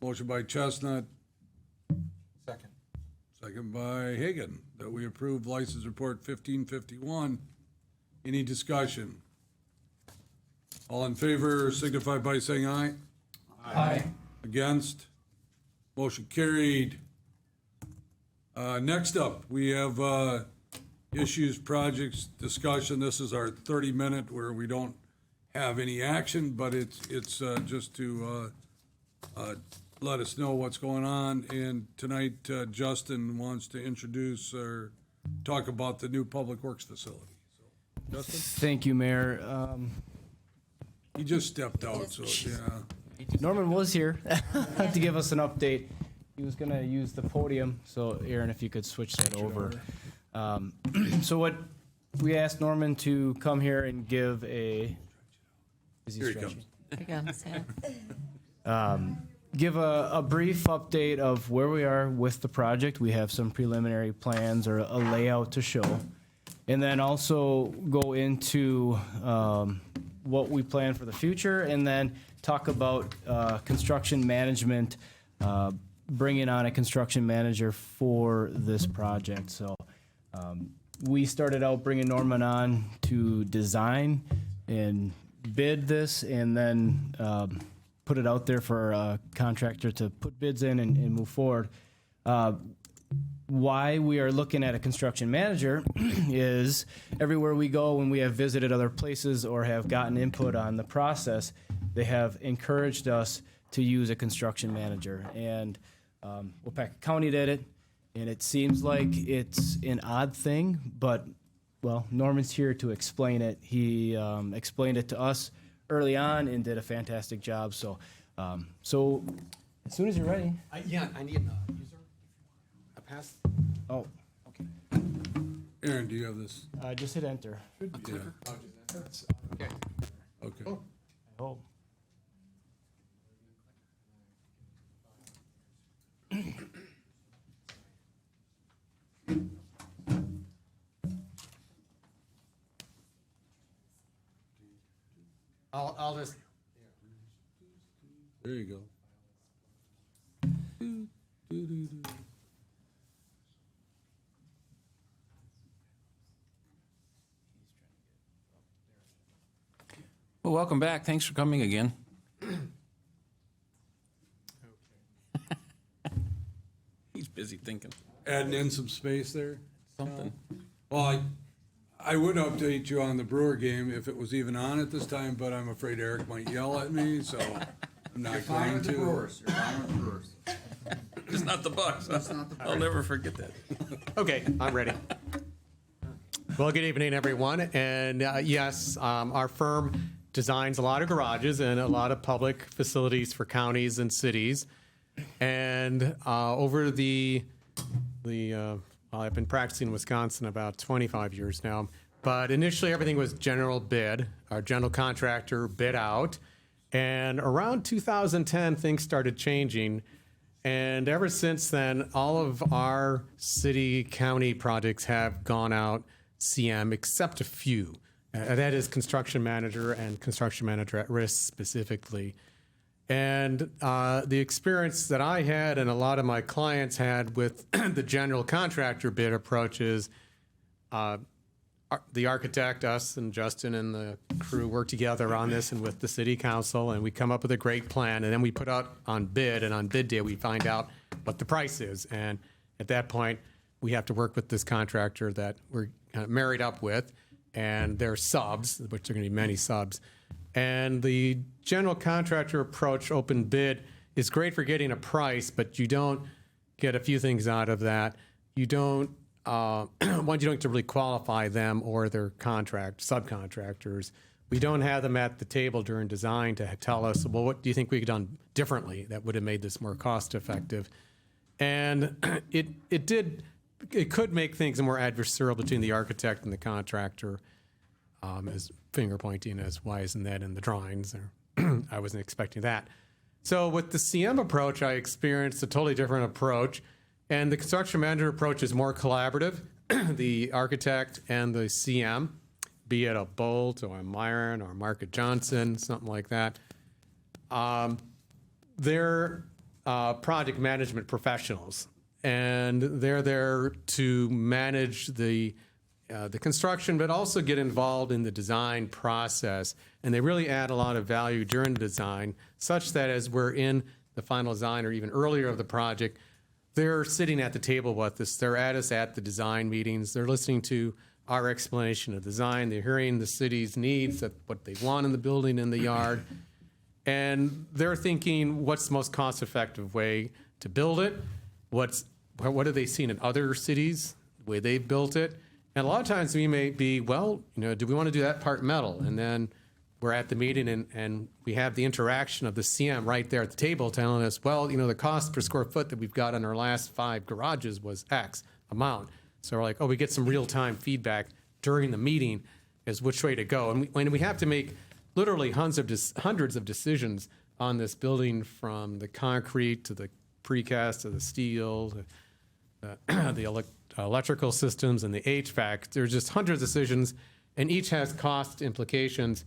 Motion by Chestnut, Second. second by Hagan, that we approve license report 1551. Any discussion? All in favor signify by saying aye. Aye. Against? Motion carried. Next up, we have issues, projects, discussion. This is our 30-minute where we don't have any action, but it's just to let us know what's going on. And tonight, Justin wants to introduce or talk about the new Public Works facility. So, Justin? Thank you, Mayor. He just stepped out, so yeah. Norman was here to give us an update. He was going to use the podium, so Aaron, if you could switch that over. So what we asked Norman to come here and give a. Is he Here he stretching? comes. Again, Sam. Give a brief update of where we are with the project. We have some preliminary plans or a layout to show. And then also go into what we plan for the future, and then talk about construction management, bringing on a construction manager for this project. So we started out bringing Norman on to design and bid this, and then put it out there for a contractor to put bids in and move forward. Why we are looking at a construction manager is everywhere we go, when we have visited other places or have gotten input on the process, they have encouraged us to use a construction manager. And Waupaca County did it, and it seems like it's an odd thing, but, well, Norman's here to explain it. He explained it to us early on and did a fantastic job. So as soon as you're ready. I need a user. A pass. Oh, Aaron, do you have this? just hit enter. Yeah. Okay. Okay. Cool. I hope. I'll just. There you go. Well, welcome back. Thanks for coming again. He's busy thinking. Adding in some space there. Something. Well, I would update you on the Brewer game if it was even on at this time, but I'm afraid Eric might yell at me, so I'm not going to. You're fine with the Brewers. It's not the Bucks. I'll never forget that. Okay, I'm ready. Well, good evening, everyone. And yes, our firm designs a lot of garages and a lot of public facilities for counties and cities. And over I've been practicing in Wisconsin about 25 years now. But initially, everything was general bid. Our general contractor bid out. And around 2010, things started changing. And ever since then, all of our city county projects have gone out CM, except a few. That is construction manager and construction manager at risk specifically. And the experience that I had and a lot of my clients had with the general contractor bid approach is the architect, us and Justin and the crew work together on this and with the city council, and we come up with a great plan, and then we put out on bid, and on bid day we find out what the price is. And at that point, we have to work with this contractor that we're kind of married up with, and their subs, which are going to be many subs. And the general contractor approach, open bid, is great for getting a price, but you don't get a few things out of that. You don't, one, you don't get to really qualify them or their subcontractors. we don't have them at the table during design to tell us, well, what do you think we could have done differently that would have made this more cost effective? And it could make things more adversarial between the architect and the contractor, as finger pointing as why isn't that in the drawings? Or I wasn't expecting that. So with the CM approach, I experienced a totally different approach. And the construction manager approach is more collaborative. The architect and the CM, be it a Bolt or a Myron or Market Johnson, something like that, they're project management professionals. And they're there to manage the construction, but also get involved in the design process. And they really add a lot of value during the design, such that as we're in the final design or even earlier of the project, they're sitting at the table with us. They're at us at the design meetings. They're listening to our explanation of design. They're hearing the city's needs, what they want in the building, in the yard. And they're thinking, what's the most cost-effective way to build it? What have they seen in other cities, the way they've built it? And a lot of times we may be, well, do we want to do that part metal? And then we're at the meeting and we have the interaction of the CM right there at the table telling us, well, the cost per square foot that we've got on our last 5 garages was X amount. So we're like, oh, we get some real-time feedback during the meeting as which way to go. And we have to make literally hundreds of decisions on this building, from the concrete to the precast to the steel, to the electrical systems and the HVAC. There's just hundreds of decisions, and each has cost implications.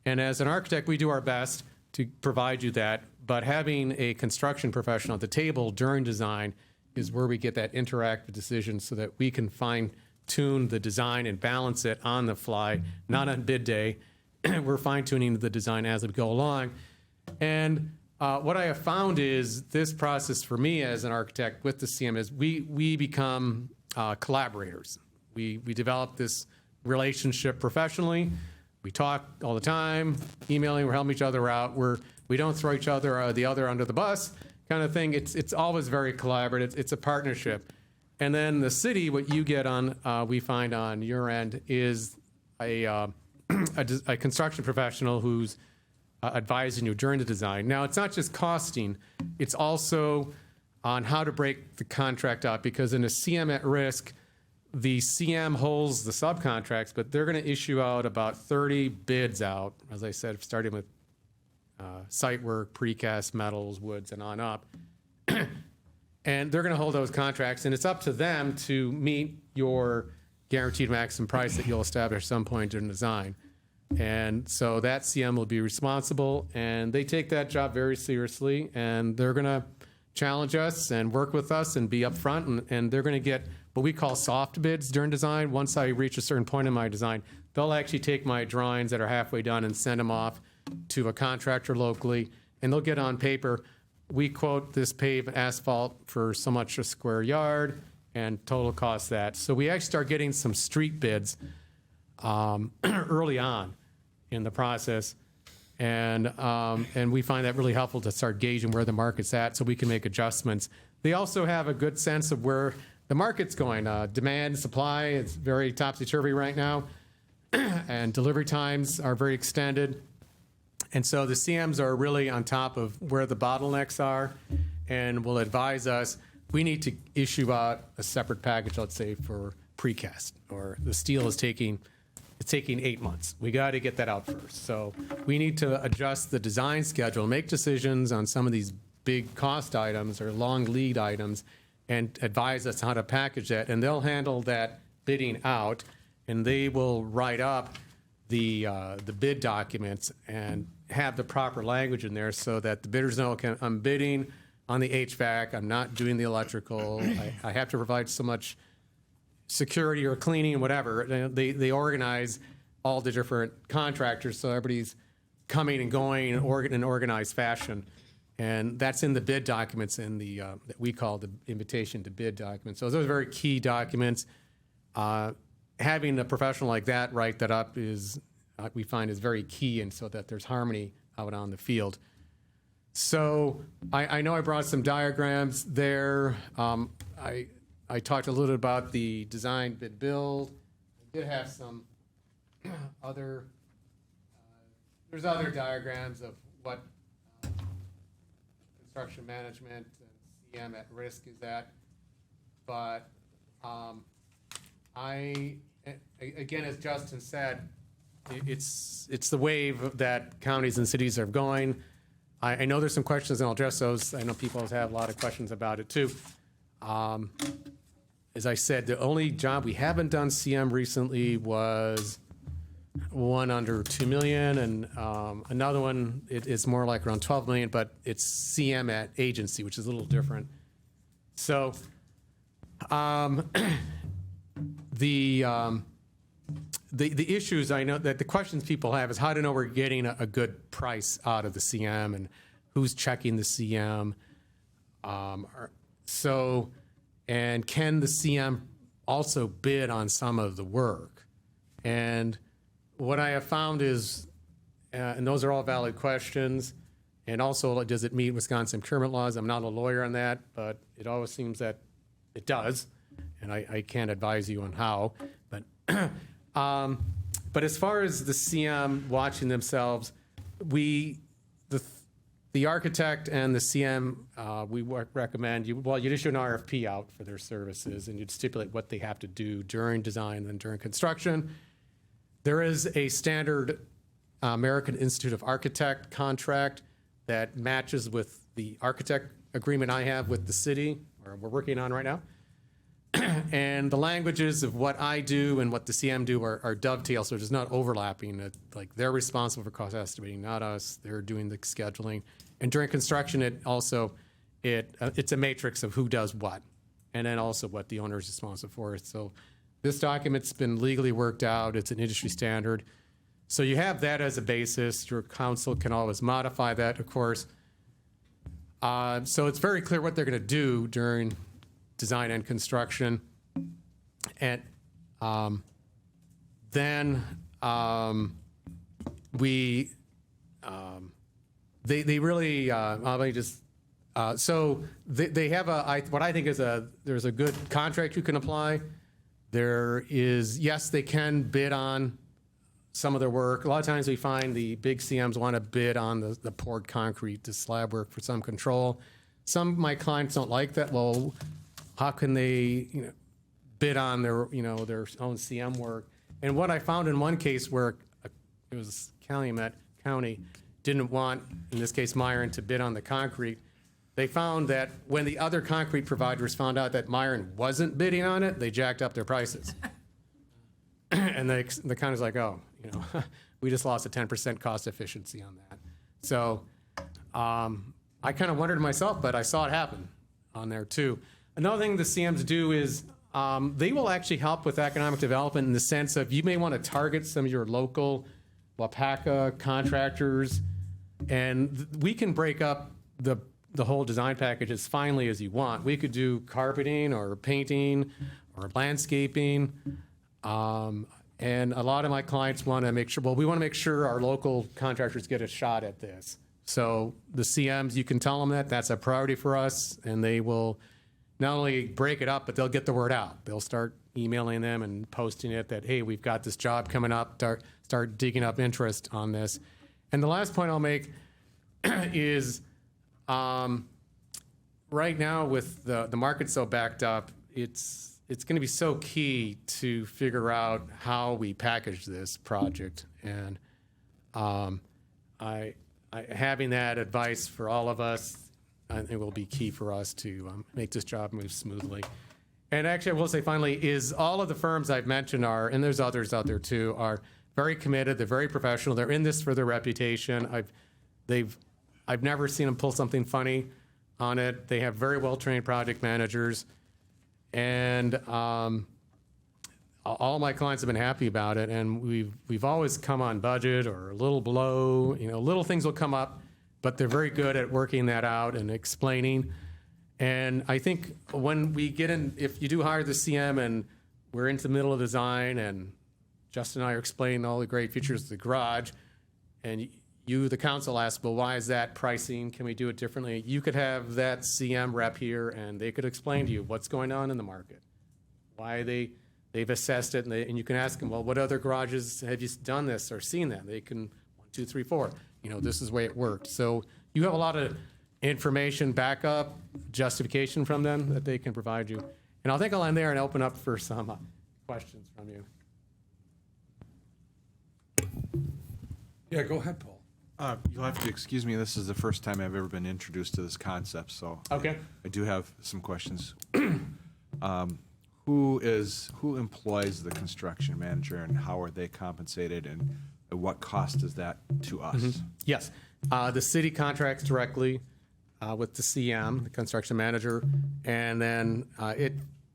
And as an architect, we do our best to provide you that, but having a construction professional at the table during design is where we get that interactive decision so that we can fine-tune the design and balance it on the fly, not on bid day. We're fine-tuning the design as we go along. And what I have found is this process for me as an architect with the CM is we become collaborators. We develop this relationship professionally. We talk all the time, emailing, we're helping each other out. We don't throw each other or the other under the bus kind of thing. It's always very collaborative. It's a partnership. And then the city, what you get on, we find on your end, is a construction professional who's advising you during the design. Now, it's not just costing, it's also on how to break the contract up, because in a CM at risk, the CM holds the subcontracts, but they're going to issue out about 30 bids out, as I said, starting with site work, precast, metals, woods, and on up. And they're going to hold those contracts, and it's up to them to meet your guaranteed maximum price that you'll establish at some point during design. And so that CM will be responsible, and they take that job very seriously, and they're going to challenge us and work with us and be upfront, and they're going to get what we call soft bids during design. Once I reach a certain point in my design, they'll actually take my drawings that are halfway done and send them off to a contractor locally, and they'll get on paper, we quote this paved asphalt for so much a square yard, and total cost that. So we actually start getting some street bids early on in the process, and we find that really helpful to start gauging where the market's at so we can make adjustments. They also have a good sense of where the market's going. Demand, supply, it's very topsy-turvy right now, and delivery times are very extended. And so the CMs are really on top of where the bottlenecks are and will advise us, we need to issue out a separate package, let's say, for precast, or the steel is taking 8 months. We got to get that out first. So we need to adjust the design schedule, make decisions on some of these big cost items or long lead items, and advise us how to package that. And they'll handle that bidding out, and they will write up the bid documents and have the proper language in there so that the bidders know, okay, I'm bidding on the HVAC, I'm not doing the electrical, I have to provide so much security or cleaning, whatever. They organize all the different contractors so everybody's coming and going in an organized fashion. And that's in the bid documents in the that we call the invitation to bid documents. So those are very key documents. Having a professional like that write that up is, we find, is very key, and so that there's harmony out on the field. So I know I brought some diagrams there. I talked a little bit about the design bid build. I did have some other there's other diagrams of what construction management and CM at risk is at. But again, as Justin said, it's the wave that counties and cities are going. I know there's some questions, and I'll address those. I know people have a lot of questions about it too. As I said, the only job we haven't done CM recently was one under 2 million, and another one is more like around 12 million, but it's CM at agency, which is a little different. So the issues I know that the questions people have is how to know we're getting a good price out of the CM and who's checking the CM. And can the CM also bid on some of the work? And what I have found is, and those are all valid questions, and also does it meet Wisconsin procurement laws? I'm not a lawyer on that, but it always seems that it does, and I can't advise you on how. But as far as the CM watching themselves, the architect and the CM, we recommend you'd issue an RFP out for their services, and you'd stipulate what they have to do during design and during construction. There is a standard American Institute of Architect contract that matches with the architect agreement I have with the city, or we're working on right now. And the languages of what I do and what the CM do are dovetail, so there's not overlapping. Like they're responsible for cost estimating, not us. They're doing the scheduling. And during construction, it's a matrix of who does what, and then also what the owner is responsible for. So this document's been legally worked out. It's an industry standard. So you have that as a basis. Your council can always modify that, of course. So it's very clear what they're going to do during design and construction. And then they really let me just so they have what I think is there's a good contract you can apply. There is, yes, they can bid on some of their work. A lot of times we find the big CMs want to bid on the poured concrete, the slab work for some control. Some of my clients don't like that. Well, how can they, bid on their own CM work? And what I found in one case where it was Calumet County didn't want, in this case, Myron, to bid on the concrete. They found that when the other concrete providers found out that Myron wasn't bidding on it, they jacked up their prices. And the county's like, oh, we just lost a 10% cost efficiency on that. So I kind of wondered myself, but I saw it happen on there too. Another thing the CMs do is they will actually help with economic development in the sense of you may want to target some of your local Waupaca contractors, and we can break up the whole design package as finely as you want. We could do carpeting or painting or landscaping. And a lot of my clients want to make sure, we want to make sure our local contractors get a shot at this. So the CMs, you can tell them that that's a priority for us, and they will not only break it up, but they'll get the word out. They'll start emailing them and posting it that, hey, we've got this job coming up, start digging up interest on this. And the last point I'll make is right now with the market so backed up, it's going to be so key to figure out how we package this project. And having that advice for all of us, I think will be key for us to make this job move smoothly. And actually, I will say finally, is all of the firms I've mentioned are, and there's others out there too, are very committed. They're very professional. They're in this for their reputation. I've never seen them pull something funny on it. They have very well-trained project managers. And all my clients have been happy about it, and we've always come on budget or a little below. Little things will come up, but they're very good at working that out and explaining. And I think when we get in, if you do hire the CM and we're into the middle of design, and Justin and I are explaining all the great features of the garage, and you, the council, ask, well, why is that pricing? Can we do it differently? You could have that CM rep here, and they could explain to you what's going on in the market, why they've assessed it, and you can ask them, well, what other garages have you done this or seen that? They can 2, 3, 4. You know, this is the way it worked. So you have a lot of information, backup, justification from them that they can provide you. And I think I'll end there and open up for some questions from you. Yeah, go ahead, Paul. You'll have to excuse me, this is the first time I've ever been introduced to this concept, so. Okay. I do have some questions. Who employs the construction manager, and how are they compensated, and at what cost is that to us? Yes. The city contracts directly with the CM, the construction manager, and then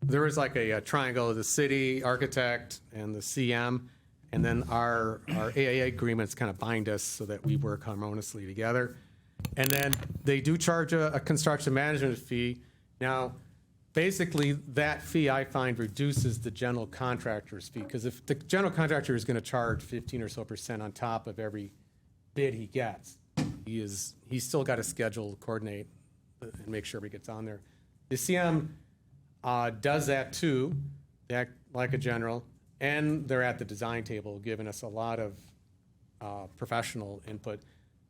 there is like a triangle of the city architect and the CM, and then our AAA agreements kind of bind us so that we work harmoniously together. And then they do charge a construction management fee. Now, basically, that fee I find reduces the general contractor's fee, because if the general contractor is going to charge 15% or so on top of every bid he gets, he's still got to schedule, coordinate, and make sure he gets on there. The CM does that too. They act like a general, and they're at the design table giving us a lot of professional input.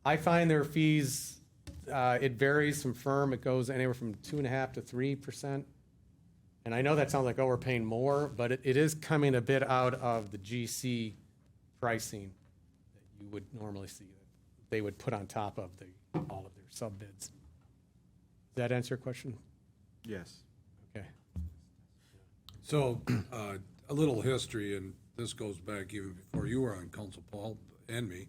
I find their fees, it varies from firm. It goes anywhere from 2.5% to 3%. And I know that sounds like, oh, we're paying more, but it is coming a bit out of the GC pricing that you would normally see that they would put on top of all of their sub bids. Does that answer your question? Yes. Okay. So, a little history, and this goes back even before you were on council, Paul, and me.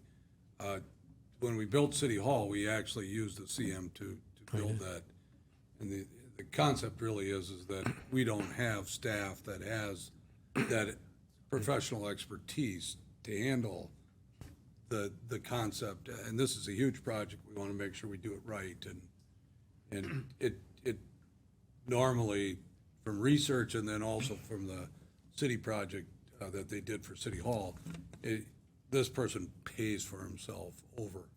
When we built City Hall, we actually used the CM to build that. And the concept really is that we don't have staff that has that professional expertise to handle the concept. And this is a huge project. We want to make sure we do it right. And it normally, from research and then also from the city project that they did for City Hall, this person pays for himself over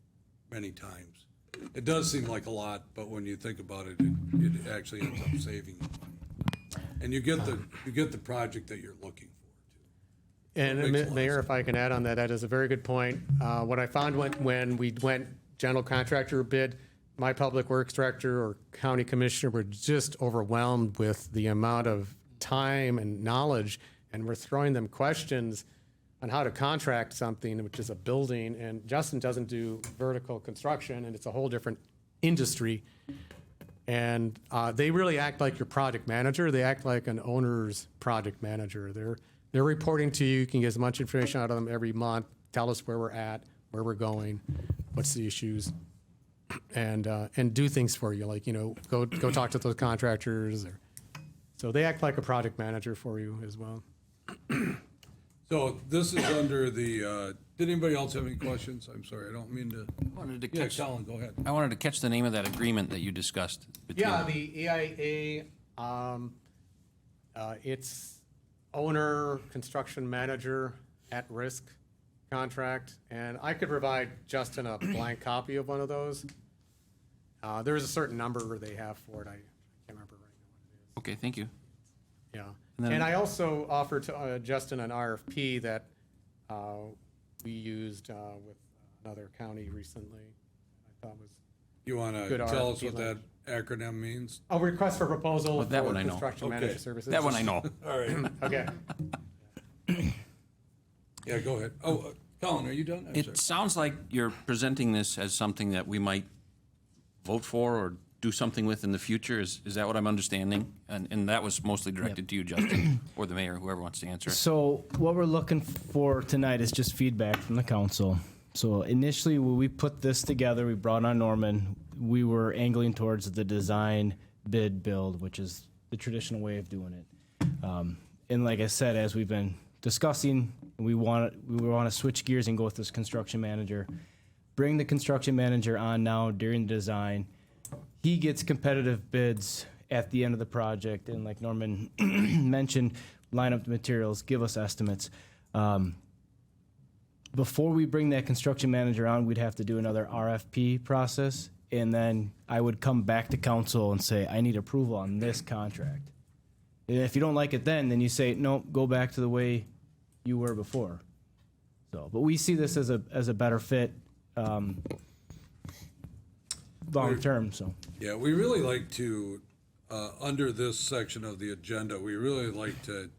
many times. It does seem like a lot, but when you think about it, it actually ends up saving you money. And you get the project that you're looking for, too. And Mayor, if I can add on that, that is a very good point. What I found when we went general contractor bid, my public works director or county commissioner were just overwhelmed with the amount of time and knowledge, and we're throwing them questions on how to contract something, which is a building, and Justin doesn't do vertical construction, and it's a whole different industry. And they really act like your project manager. They act like an owner's project manager. They're reporting to you. You can get as much information out of them every month. Tell us where we're at, where we're going, what's the issues, and do things for you. Like, go talk to those contractors. So they act like a project manager for you as well. So this is under the, did anybody else have any questions? I'm sorry, I don't mean to. Wanted to Yeah, catch. Colin, go ahead. I wanted to catch the name of that agreement that you discussed. Yeah, the EIA, it's owner, construction manager, at-risk contract, and I could provide Justin a blank copy of one of those. There's a certain number they have for it. I can't remember right now what it is. Okay, thank you. Yeah. And then- And I also offered to Justin an RFP that we used with another county recently. I thought was You want to good tell us RFP what that acronym means? a request for proposal Well, that for one I know. construction Okay. managed services. That one I know. All right. Okay. Yeah, go ahead. Oh, Colin, are you done? I'm sorry. It sounds like you're presenting this as something that we might vote for or do something with in the future. Is that what I'm understanding? And that was mostly directed to you, Justin, or the mayor, whoever wants to answer it. So what we're looking for tonight is just feedback from the council. So initially, when we put this together, we brought on Norman, we were angling towards the design, bid, build, which is the traditional way of doing it. And like I said, as we've been discussing, we want to switch gears and go with this construction manager. Bring the construction manager on now during the design. He gets competitive bids at the end of the project, and like Norman mentioned, line up the materials, give us estimates. Before we bring that construction manager on, we'd have to do another RFP process, and then I would come back to council and say, I need approval on this contract. And if you don't like it then you say, no, go back to the way you were before. So, but we see this as a better fit. long term. So Yeah, we really like to, under this section of the agenda, we really like to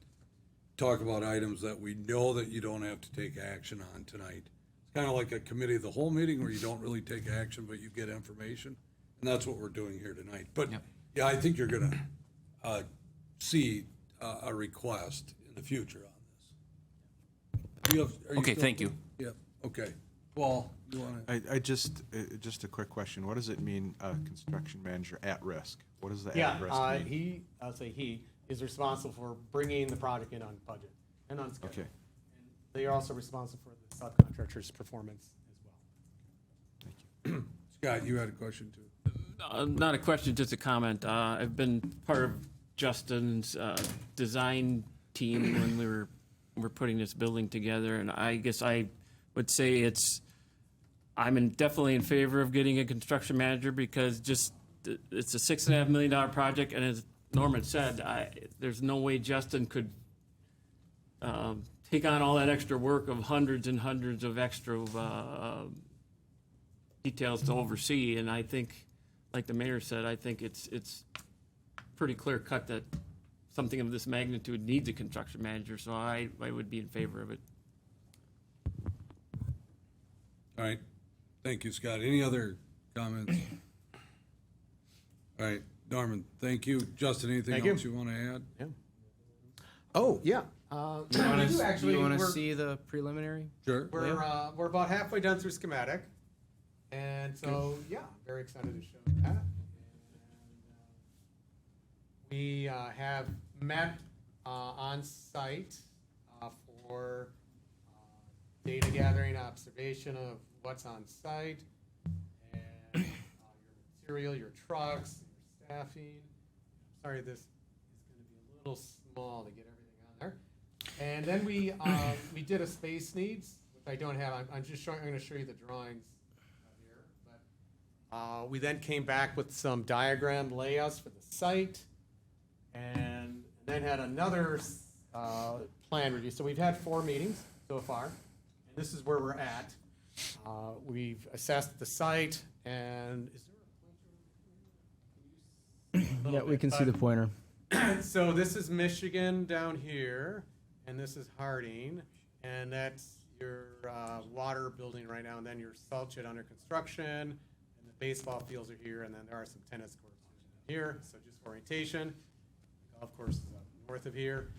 talk about items that we know that you don't have to take action on tonight. It's kind of like a committee of the whole meeting where you don't really take action, but you get information. And that's what we're doing here tonight. But yeah, I think you're gonna see a request in the future on this. Are you Okay, still- thank you. Yeah, okay. Paul, you wanna? I just a quick question. What does it mean, construction manager at risk? What does the Yeah, at risk mean? I'll say he is responsible for bringing the project in on budget and on schedule. Okay. They are also responsible for the subcontractor's performance as well. Scott, you had a question too. Not a question, just a comment. I've been part of Justin's design team when we were putting this building together, and I guess I would say I'm definitely in favor of getting a construction manager because it's a $6.5 million project, and as Norman said, there's no way Justin could take on all that extra work of hundreds and hundreds of extra details to oversee. And I think, like the mayor said, I think it's pretty clear cut that something of this magnitude needs a construction manager. So I would be in favor of it. All right, thank you, Scott. Any other comments? All right, Norman, thank you. Justin, anything Thank you. else you want to add? Yeah. Oh, yeah. do you want to we're- see the preliminary? Sure. We're about halfway done through schematic, and so yeah, very excited to show that. And, we have met on site for data gathering, observation of what's on site, and your material, your trucks, your staffing. Sorry, this is going to be a little small to get everything on there. And then we did a space needs, which I don't have. I'm going to show you the drawings here. But we then came back with some diagram layouts for the site, and then had another plan review. So we've had 4 meetings so far, and this is where we're at. We've assessed the site, and is there a pointer? Yeah, we can see the pointer. So this is Michigan down here, and this is Harding, and that's your water building right now, and then your salt shed under construction, and the baseball fields are here, and then there are some tennis courts here. So just for orientation, the golf course is up north of here.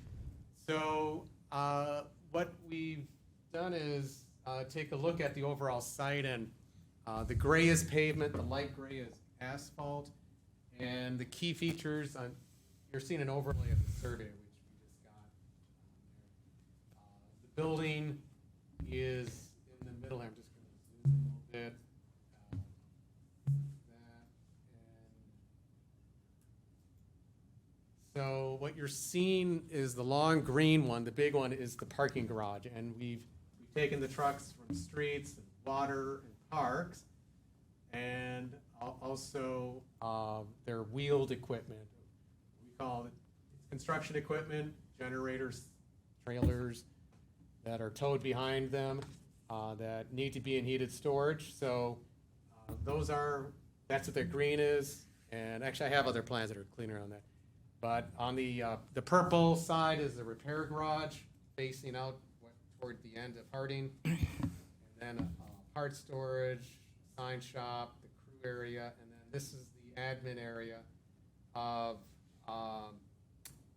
So what we've done is take a look at the overall site, and the gray is pavement, the light gray is asphalt, and the key features on. You're seeing an overlay of the survey, which we just got. The building is in the middle here. I'm just going to zoom a little bit. So what you're seeing is the long green one. The big one is the parking garage, and we've taken the trucks from streets and water and parks, and also their wheeled equipment. Call it construction equipment, generators, trailers that are towed behind them that need to be in heated storage. So that's what their green is. And actually I have other plans that are cleaner on that. But on the purple side is the repair garage facing out toward the end of Harding. And then part storage, sign shop, the crew area, and then this is the admin area of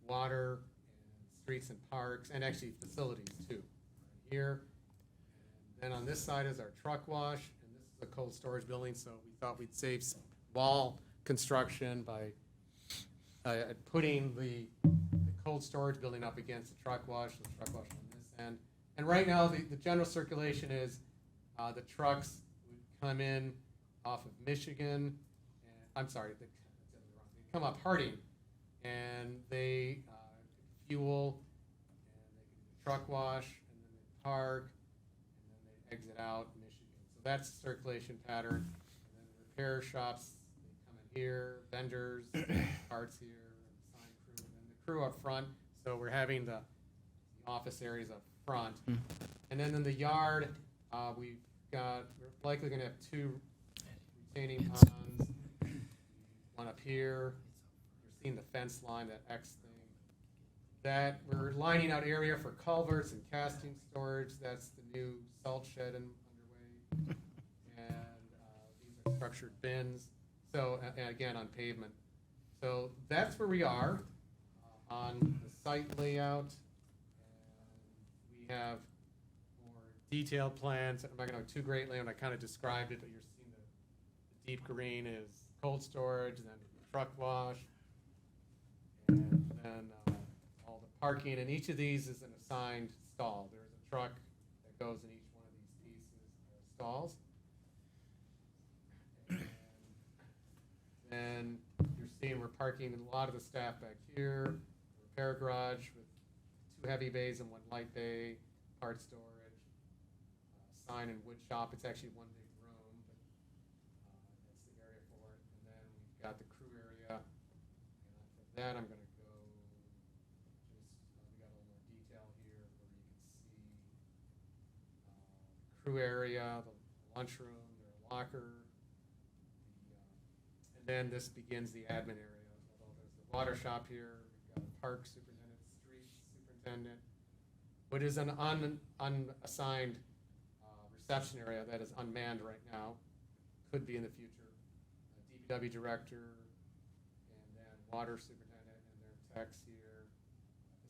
water and streets and parks, and actually facilities too. Right here. And then on this side is our truck wash, and this is a cold storage building, so we thought we'd save some wall construction by putting the cold storage building up against the truck wash on this end. And right now, the general circulation is the trucks would come in off of Michigan, they come up Harding, and they fuel, and they can truck wash, and then they park, and then they exit out Michigan. So that's the circulation pattern. And then the repair shops, they come in here, vendors, parts here, and sign crew, and then the crew up front. So we're having the office areas up front. And then in the yard, we've we're likely gonna have 2 retaining ponds, one up here. You're seeing the fence line, that X thing. That we're lining out area for culverts and casting storage. That's the new salt shed underway. And these are structured bins. So, and again, on pavement. So that's where we are on the site layout. And we have more detailed plans. I'm not going to go too greatly, and I kind of described it, but you're seeing the deep green is cold storage, and then truck wash, and then all the parking. And each of these is an assigned stall. There's a truck that goes in each one of these pieces or stalls. And you're seeing we're parking a lot of the staff back here. Repair garage with 2 heavy bays and 1 light bay, part storage, sign and wood shop. It's actually 1 big room, but that's the area for it. And then we've got the crew area. And after that, I'm going to go we got a little more detail here where you can see the crew area, the lunchroom, their locker. And then this begins the admin area. Although there's the water shop here, we've got a park superintendent, street superintendent, what is an unassigned reception area that is unmanned right now, could be in the future. A DPW director, and then water superintendent, and their techs here.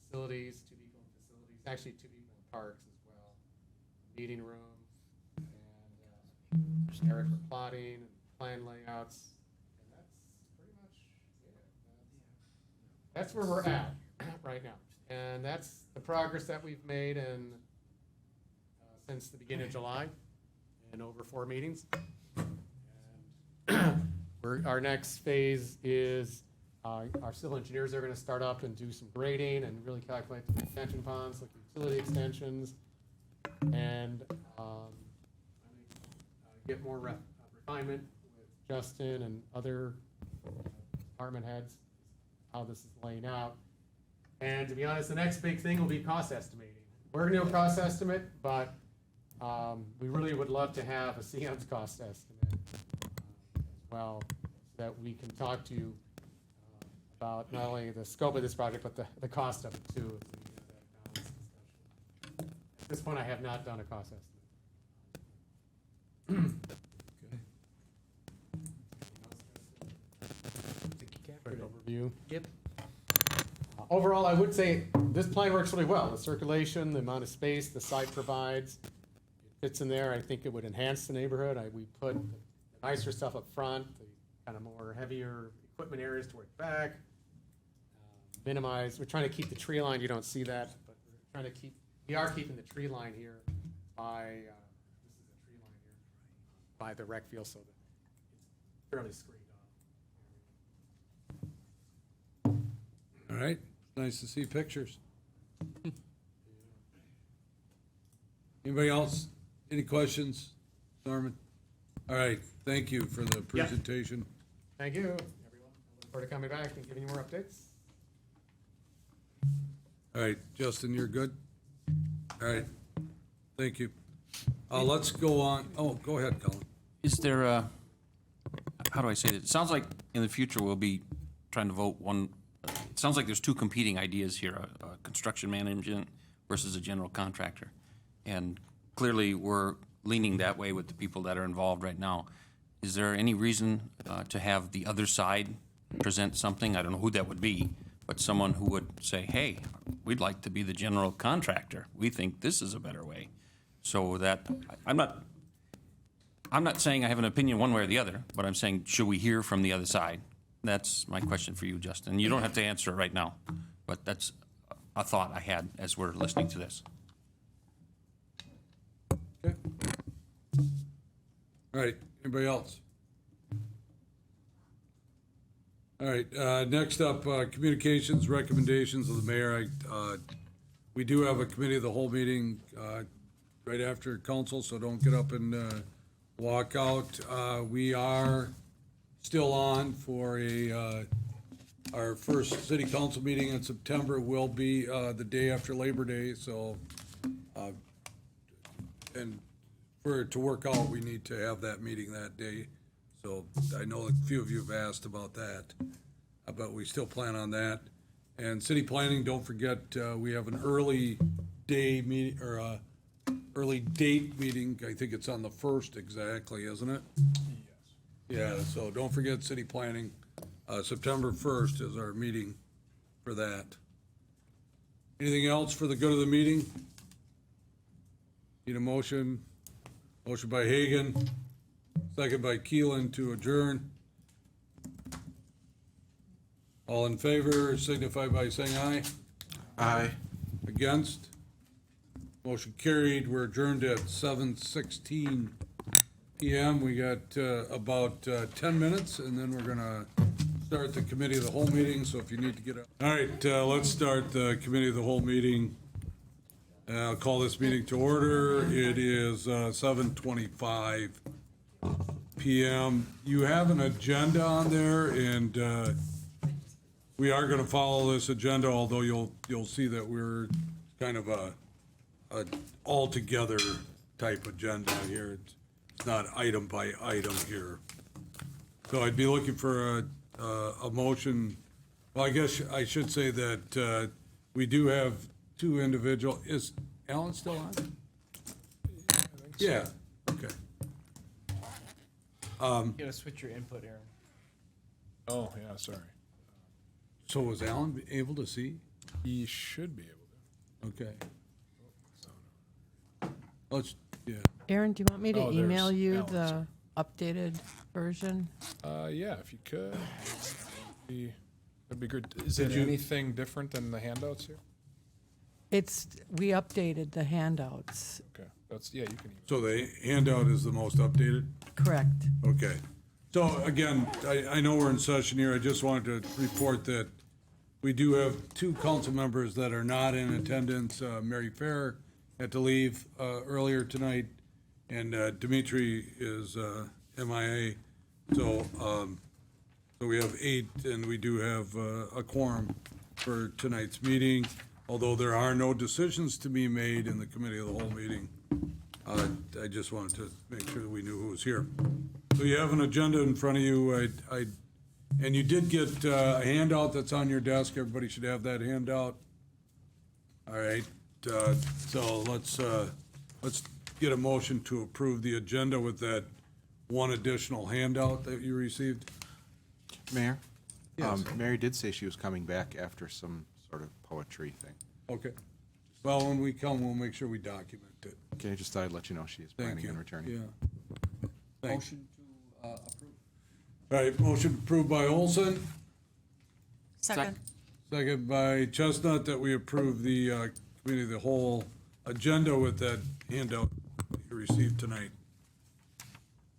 Facilities, 2 people in facilities, actually 2 people in parks as well. Meeting room, and area for plotting and plan layouts. That's where we're at right now, and that's the progress that we've made in since the beginning of July, and over 4 meetings. And our next phase is our civil engineers are going to start up and do some grading and really calculate the extension ponds, like utility extensions, and get more refinement with Justin and other department heads, how this is laying out. And to be honest, the next big thing will be cost estimating. We're going to do a cost estimate, but we really would love to have a Signage cost estimate as well, so that we can talk to you about not only the scope of this project, but the cost of it too. If we have that balanced discussion. At this point, I have not done a cost estimate. Overview. Yep. Overall, I would say this plan works really well. The circulation, the amount of space the site provides, it fits in there. I think it would enhance the neighborhood. We put the nicer stuff up front, the kind of more heavier equipment areas toward the back. Minimize. We're trying to keep the tree line. You don't see that, but we're trying to keep. We are keeping the tree line here by. This is a tree line here by the rec field, so that it's fairly screened off. All right, nice to see pictures. Anybody else? Any questions, Norman? All right, thank you for the presentation. Thank you, everyone. I look forward to coming back and giving you more updates. All right, Justin, you're good? All right, thank you. Let's go on. Oh, go ahead, Colin. Is there a, how do I say this? It sounds like in the future we'll be trying to vote one. It sounds like there's 2 competing ideas here, a construction management versus a general contractor. And clearly we're leaning that way with the people that are involved right now. Is there any reason to have the other side present something? I don't know who that would be, but someone who would say, hey, we'd like to be the general contractor. We think this is a better way. So that, I'm not saying I have an opinion one way or the other, but I'm saying, should we hear from the other side? That's my question for you, Justin. You don't have to answer it right now, but that's a thought I had as we're listening to this. Okay. All right, anybody else? All right, next up, communications, recommendations of the mayor. We do have a committee of the whole meeting right after council, so don't get up and walk out. We are still on for our first city council meeting in September will be the day after Labor Day, so and for it to work out, we need to have that meeting that day. So I know a few of you have asked about that, but we still plan on that. And city planning, don't forget, we have an early day meeting, or a early date meeting. I think it's on the 1st exactly, isn't it? Yes. Yeah, so don't forget city planning. September 1st is our meeting for that. Anything else for the good of the meeting? Need a motion? Motion by Hagan, second by Keelan to adjourn. All in favor signify by saying aye. Aye. Against? Motion carried. We're adjourned at 7:16 PM. We got about 10 minutes, and then we're gonna start the committee of the whole meeting, so if you need to get up. All right, let's start the committee of the whole meeting. I'll call this meeting to order. It is 7:25 PM. You have an agenda on there, and we are going to follow this agenda, although you'll see that we're kind of a all-together type agenda here. It's not item by item here. So I'd be looking for a motion. Well, I guess I should say that we do have two individual. Is Alan still on? Yeah, okay. You gotta switch your input, Aaron. Oh, yeah, sorry. So was Alan able to see? He should be able to. Okay. Let's, yeah. Aaron, do you want me to Oh, there's email you Alan, the sorry. updated version? Yeah, if you could. That'd be good. Is it anything different than the handouts here? We updated the handouts. Okay, you can email. So the handout is the most updated? Correct. Okay. So again, I know we're in session here. I just wanted to report that we do have two council members that are not in attendance. Mary Fair had to leave earlier tonight, and Dimitri is MIA. So we have 8, and we do have a quorum for tonight's meeting. Although there are no decisions to be made in the committee of the whole meeting, I just wanted to make sure that we knew who was here. So you have an agenda in front of you. And you did get a handout that's on your desk. Everybody should have that handout. All right. So let's get a motion to approve the agenda with that one additional handout that you received. Mayor? Yes. Mary did say she was coming back after some sort of poetry thing. Okay. Well, when we come, we'll make sure we document it. Okay, just thought I'd let you know she is Thank planning you. on returning. Yeah. Thanks. Motion to approve. All right, motion approved by Olson, Second. second by Chestnut, that we approve the committee of the whole agenda with that handout you received tonight.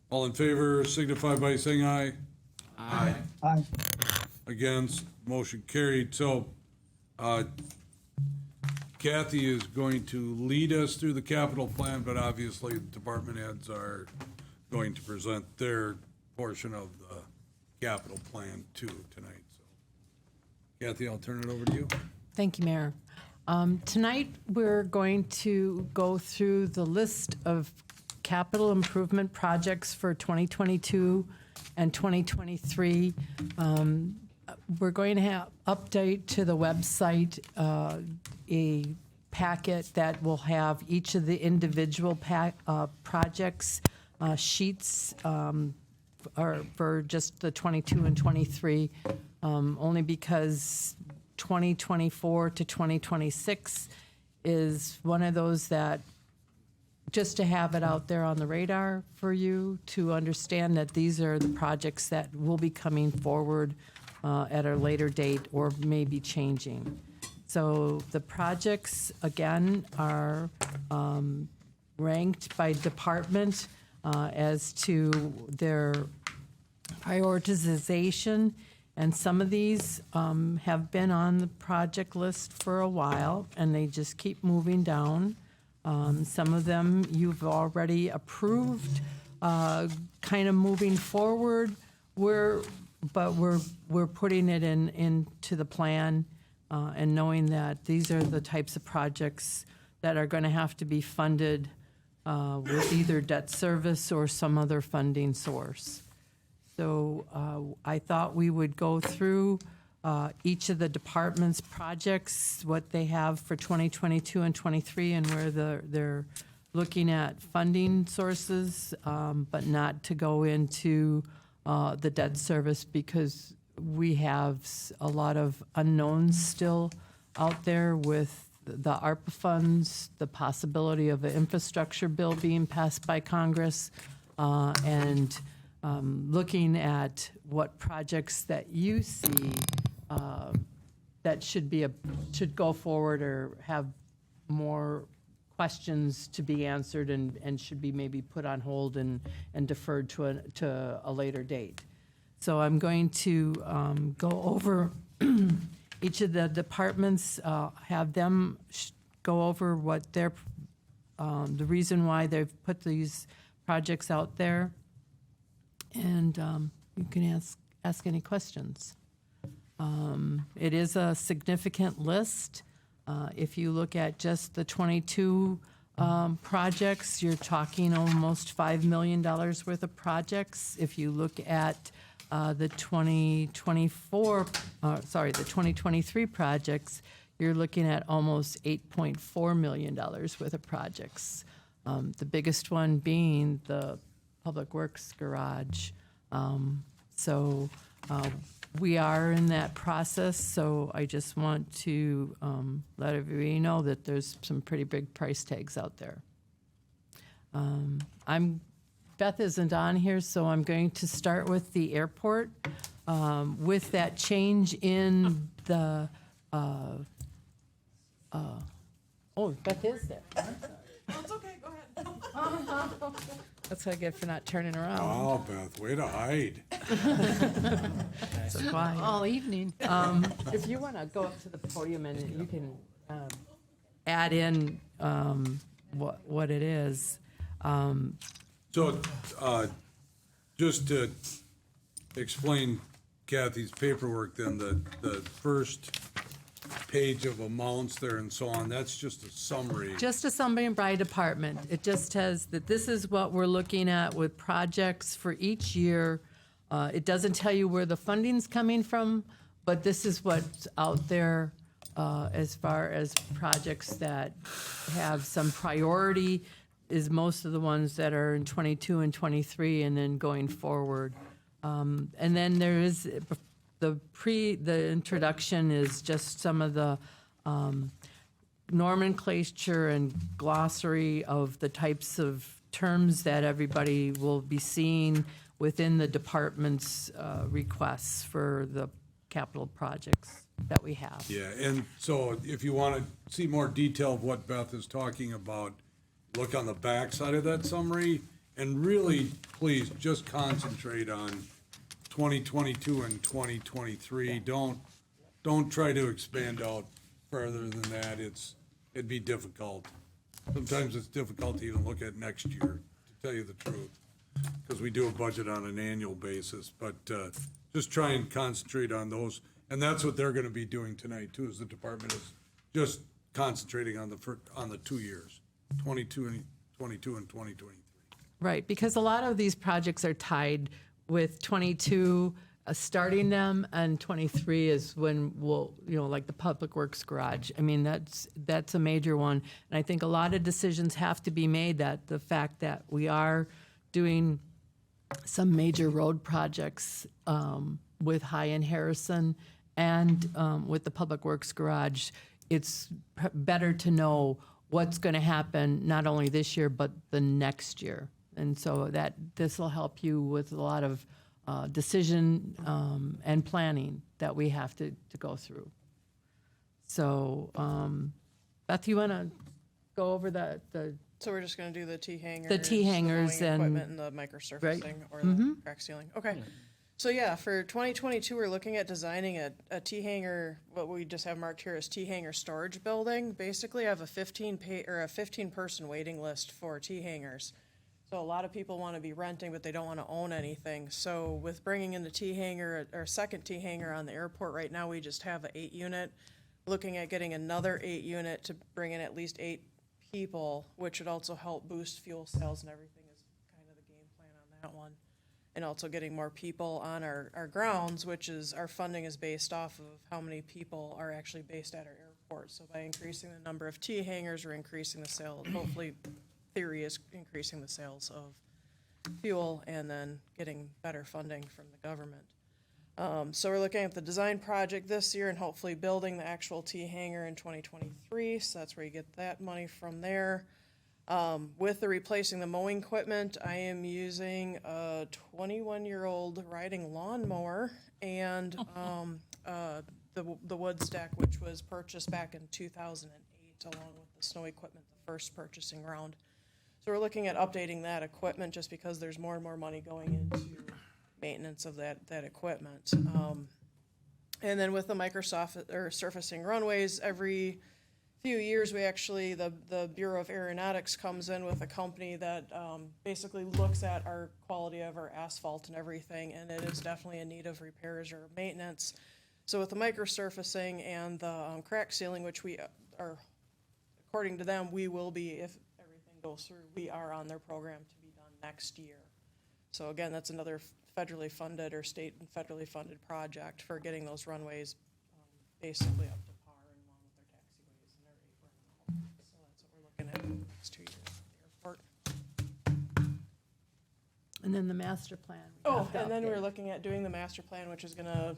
All in favor signify by saying aye. Aye. Aye. Against, motion carried. So Kathy is going to lead us through the capital plan, but obviously the department heads are going to present their portion of the capital plan too tonight. So Kathy, I'll turn it over to you. Thank you, Mayor. Tonight, we're going to go through the list of capital improvement projects for 2022 and 2023. We're going to have update to the website a packet that will have each of the individual projects sheets for just the 22 and 23, only because 2024 to 2026 is one of those that, just to have it out there on the radar for you to understand that these are the projects that will be coming forward at a later date or may be changing. So the projects, again, are ranked by department as to their prioritization. And some of these have been on the project list for a while, and they just keep moving down. Some of them you've already approved, kind of moving forward. But we're putting it into the plan and knowing that these are the types of projects that are going to have to be funded with either debt service or some other funding source. So I thought we would go through each of the departments' projects, what they have for 2022 and 23, and where they're looking at funding sources, but not to go into the debt service because we have a lot of unknowns still out there with the ARPA funds, the possibility of an infrastructure bill being passed by Congress, and looking at what projects that you see that should go forward or have more questions to be answered and should be maybe put on hold and deferred to a later date. So I'm going to go over each of the departments, have them go over what their, the reason why they've put these projects out there. And you can ask any questions. It is a significant list. If you look at just the 22 projects, you're talking almost $5 million worth of projects. If you look at the 2023 projects, you're looking at almost $8.4 million worth of projects. The biggest one being the Public Works Garage. We are in that process, so I just want to let everybody know that there's some pretty big price tags out there. Beth isn't on here, so I'm going to start with the airport. With that change in the, oh, Beth is there. It's okay, go ahead. That's what I get for not turning around. Oh, Beth, way to hide. So quiet. All evening. If you want to go up to the podium and you can add in what it is. So, just to explain Kathy's paperwork, then the first page of amounts there and so on, that's just a summary. Just a summary by department. It just says that this is what we're looking at with projects for each year. It doesn't tell you where the funding's coming from, but this is what's out there as far as projects that have some priority, is most of the ones that are in 22 and 23 and then going forward. And then there is the introduction is just some of the nomenclature and glossary of the types of terms that everybody will be seeing within the department's requests for the capital projects that we have. Yeah, and so if you want to see more detail of what Beth is talking about, look on the back side of that summary, and really, please, just concentrate on 2022 and 2023. Don't try to expand out further than that. It'd be difficult. Sometimes it's difficult to even look at next year, to tell you the truth, because we do a budget on an annual basis. But just try and concentrate on those, and that's what they're going to be doing tonight too. Is the department is just concentrating on the 2 years, 22 and 2023. Right, because a lot of these projects are tied with 22 starting them, and 23 is when we'll, like the Public Works Garage. I mean, that's a major one. And I think a lot of decisions have to be made, that the fact that we are doing some major road projects with High and Harrison and with the Public Works Garage, it's better to know what's going to happen not only this year, but the next year. And so that this will help you with a lot of decision and planning that we have to go through. So, Beth, you want to go over the So we're just going to do the T-hangers, The T-hangers the mowing and- equipment, and the microsurfacing, right. or the crack sealing. Okay. So yeah, for 2022, we're looking at designing a T-hanger, what we just have marked here as T-hanger storage building. Basically, I have a 15-person waiting list for T-hangers. So a lot of people want to be renting, but they don't want to own anything. So with bringing in the T-hanger, or second T-hanger on the airport right now, we just have an 8-unit. Looking at getting another 8-unit to bring in at least 8 people, which would also help boost fuel sales and everything is kind of the game plan on that one. And also getting more people on our grounds, which is, our funding is based off of how many people are actually based at our airport. So by increasing the number of T hangars, we're increasing the sale, hopefully, theory is increasing the sales of fuel and then getting better funding from the government. So we're looking at the design project this year and hopefully building the actual T hangar in 2023. So that's where you get that money from there. With the replacing the mowing equipment, I am using a 21-year-old riding lawnmower and the wood stack, which was purchased back in 2008, along with the snow equipment, the first purchasing round. So we're looking at updating that equipment just because there's more and more money going into maintenance of that equipment. And then with the Microsoft or surfacing runways, every few years we actually, the Bureau of Aeronautics comes in with a company that basically looks at our quality of our asphalt and everything, and it is definitely in need of repairs or maintenance. So with the microsurfacing and the crack sealing, which we are, according to them, we will be, if everything goes through, we are on their program to be done next year. So again, that's another federally funded or state and federally funded project for getting those runways basically up to par and along with their taxiways and their apron. So that's what we're looking at in the next 2 years at the airport. And then the master plan. Oh, and then we're looking at doing the master plan, which is gonna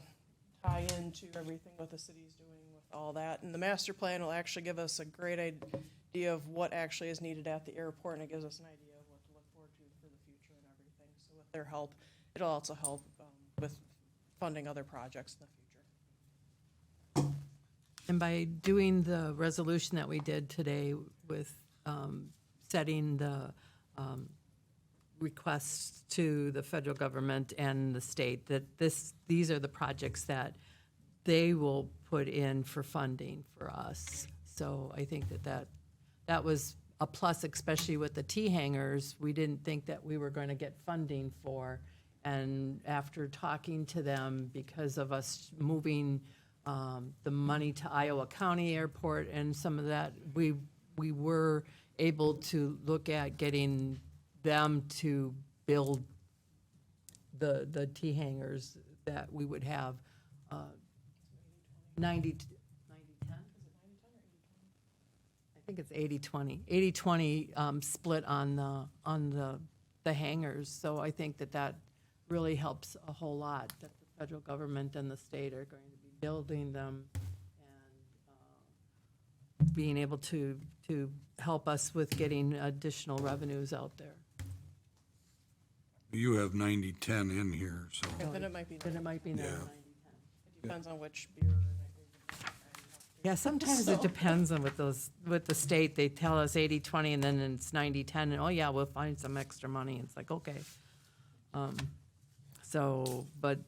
tie into everything what the city's doing with all that. And the master plan will actually give us a great idea of what actually is needed at the airport, and it gives us an idea of what to look forward to for the future and everything. So with their help, it'll also help with funding other projects in the future. And by doing the resolution that we did today with setting the requests to the federal government and the state, that these are the projects that they will put in for funding for us. So I think that was a plus, especially with the T hangars. We didn't think that we were going to get funding for. And after talking to them, because of us moving the money to Iowa County Airport and some of that, we were able to look at getting them to build the T hangars that we would have 90-10. I think it's 80-20. 80-20 split on the hangars. So I think that really helps a whole lot, that the federal government and the state are going to be building them and being able to help us with getting additional revenues out there. You have 90-10 in here, so. Then it might be. Then it might be 90-10. It depends on which bureau. Yeah, sometimes it depends on with the state. They tell us 80-20 and then it's 90-10 and oh yeah, we'll find some extra money. It's like, okay. But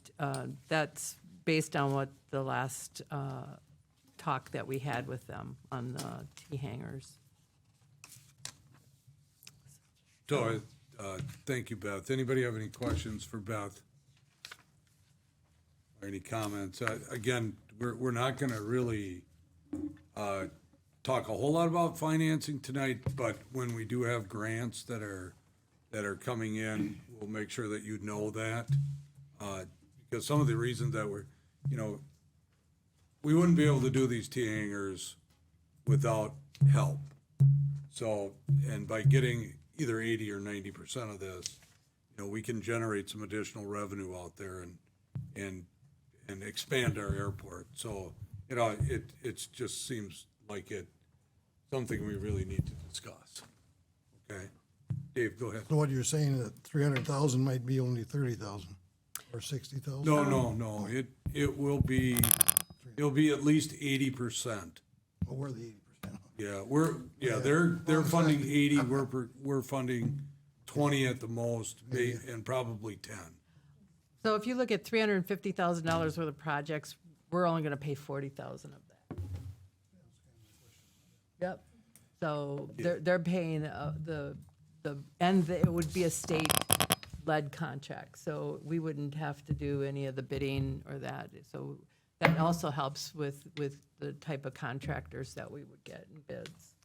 that's based on what the last talk that we had with them on the T hangars. So, thank you, Beth. Anybody have any questions for Beth? Or any comments? Again, we're not gonna really talk a whole lot about financing tonight, but when we do have grants that are coming in, we'll make sure that you know that. Because some of the reasons that we wouldn't be able to do these T hangars without help. So, and by getting either 80 or 90% of this, we can generate some additional revenue out there and expand our airport. So, it just seems like something we really need to discuss. Okay, Dave, go ahead. So what you're saying, that 300,000 might be only 30,000 or 60,000? No. It'll be at least 80%. Well, we're the 80%. Yeah, they're funding 80. We're funding 20 at the most, and probably 10. So if you look at $350,000 worth of projects, we're only going to pay 40,000 of that. Yep. So they're paying it would be a state-led contract, so we wouldn't have to do any of the bidding or that. So that also helps with the type of contractors that we would get in bids.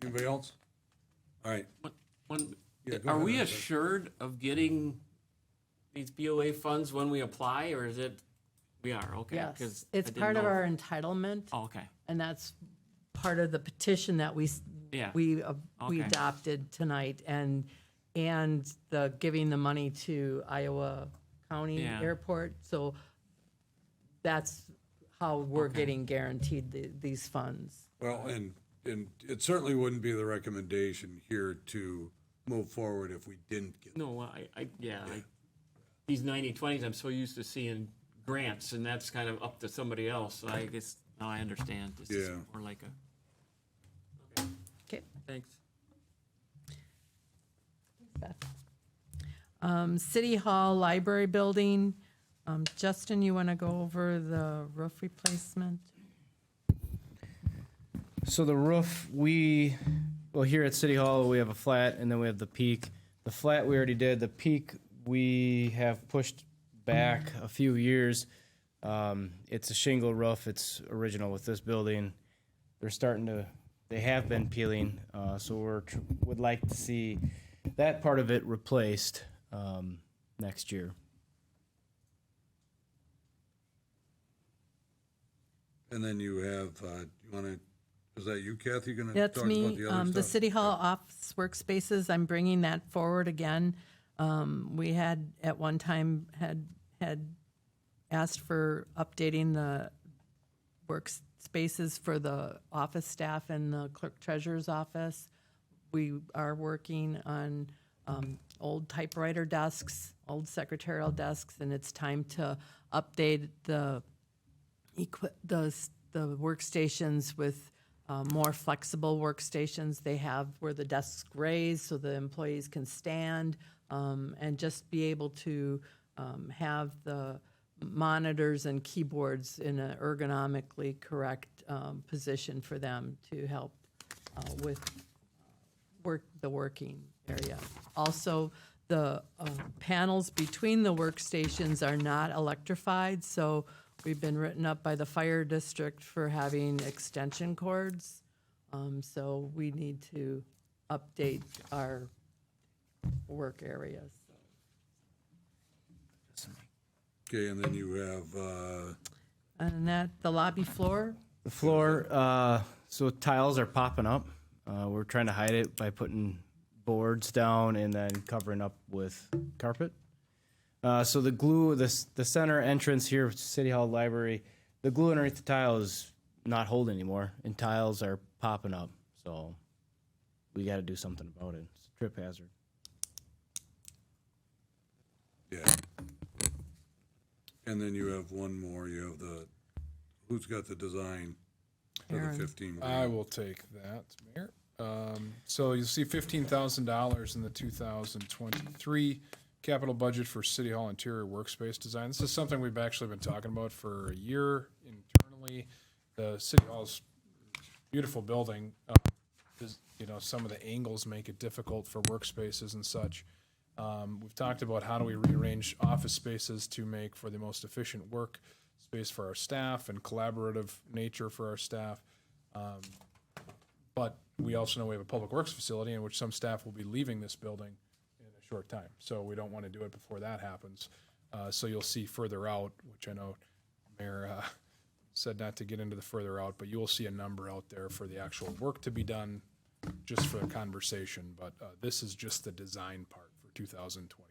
Anybody else? All right. Yeah, go Are ahead, we Isaac. assured of getting these BOA funds when we apply, or is it, we are, okay? 'cause Yes, I it's didn't part of know. our entitlement. Oh, okay. And that's part of the petition that we Yeah. we Okay. adopted tonight, and the giving the money to Iowa County Yeah. Airport. So that's how we're getting guaranteed these funds. Well, and it certainly wouldn't be the recommendation here to move forward if we didn't get. No, these 90/20s, I'm so used to seeing grants, and that's kind of up to somebody else, so I guess now I understand. This is Yeah. more like a. Okay. Thanks. City Hall Library Building. Justin, you want to go over the roof replacement? So the roof, here at City Hall, we have a flat and then we have the peak. The flat we already did. The peak we have pushed back a few years. It's a shingle roof. It's original with this building. They have been peeling, so would like to see that part of it replaced next year. And then you have, you want to, is that you, Kathy, going to That's talk about me. the other stuff? The City Hall office workspaces, I'm bringing that forward again. We had at one time had asked for updating the workspaces for the office staff and the clerk treasurer's office. We are working on old typewriter desks, old secretarial desks, and it's time to update the workstations with more flexible workstations. They have where the desks raise so the employees can stand, and just be able to have the monitors and keyboards in an ergonomically correct position for them to help with the working area. Also, the panels between the workstations are not electrified, so we've been written up by the fire district for having extension cords. So we need to update our work areas. Okay, and then you have, And that, the lobby floor, The floor, so tiles are popping up. We're trying to hide it by putting boards down and then covering up with carpet. So the glue, the center entrance here, City Hall Library, the glue underneath the tile is not holding anymore, and tiles are popping up. So we got to do something about it. It's a trip hazard. yeah. And then you have one more, you have who's got the design for the Aaron. 15? I will take that, Mayor. So you'll see $15,000 in the 2023 capital budget for City Hall interior workspace design. This is something we've actually been talking about for a year internally. The City Hall's beautiful building. Some of the angles make it difficult for workspaces and such. We've talked about how do we rearrange office spaces to make for the most efficient work space for our staff and collaborative nature for our staff. But we also know we have a public works facility in which some staff will be leaving this building in a short time. So we don't want to do it before that happens. So you'll see further out, which I know Mayor said not to get into the further out, but you will see a number out there for the actual work to be done just for the conversation. But this is just the design part for 2023.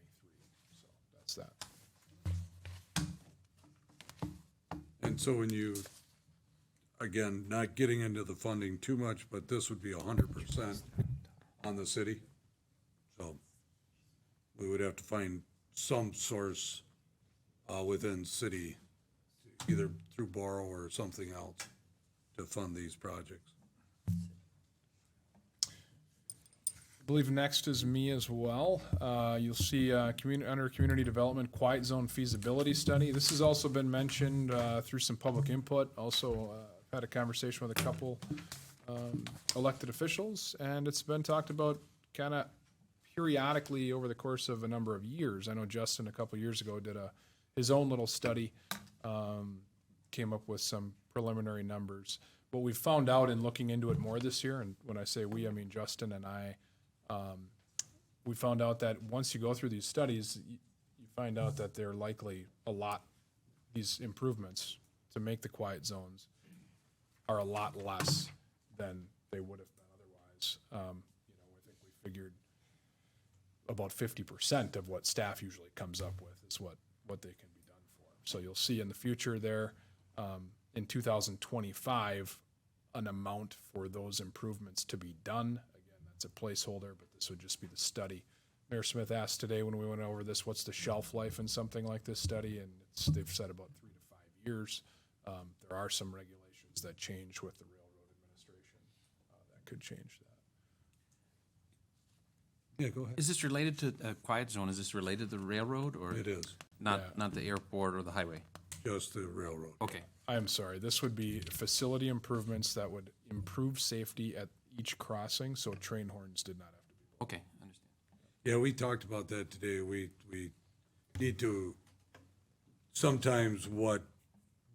So that's that. And so when you, again, not getting into the funding too much, but this would be 100% on the city. So we would have to find some source within city, either through borrow or something else, to fund these projects. I believe next is me as well. You'll see under community development, quiet zone feasibility study. This has also been mentioned through some public input. Also had a conversation with a couple elected officials, and it's been talked about kind of periodically over the course of a number of years. I know Justin a couple years ago did his own little study, came up with some preliminary numbers. what we've found out in looking into it more this year, and when I say we, I mean Justin and I, we found out that once you go through these studies, you find out that they're likely these improvements to make the quiet zones are a lot less than they would have been otherwise. I think we figured about 50% of what staff usually comes up with is what they can be done for. So you'll see in the future there, in 2025, an amount for those improvements to be done. Again, that's a placeholder, but this would just be the study. Mayor Smith asked today when we went over this, what's the shelf life in something like this study? And they've said about 3 to 5 years. There are some regulations that change with the railroad administration that could change that. Yeah, go ahead. Is this related to a quiet zone? Is this related to the railroad, or It is. not the airport or the highway? Just the railroad. Okay. I'm sorry, this would be facility improvements that would improve safety at each crossing, so train horns did not have to be. Okay, I understand. Yeah, we talked about that today. We need to, sometimes what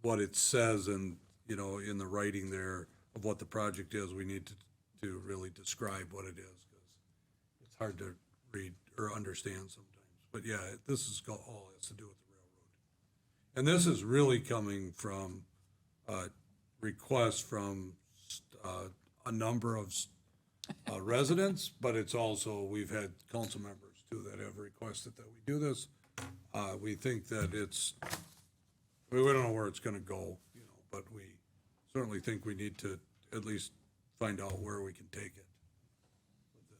it says and, in the writing there of what the project is, we need to really describe what it is, because it's hard to read or understand sometimes. But yeah, this is all has to do with the railroad. And this is really coming from requests from a number of residents, but it's also, we've had council members too that have requested that we do this. We think that we don't know where it's gonna go, but we certainly think we need to at least find out where we can take it with this.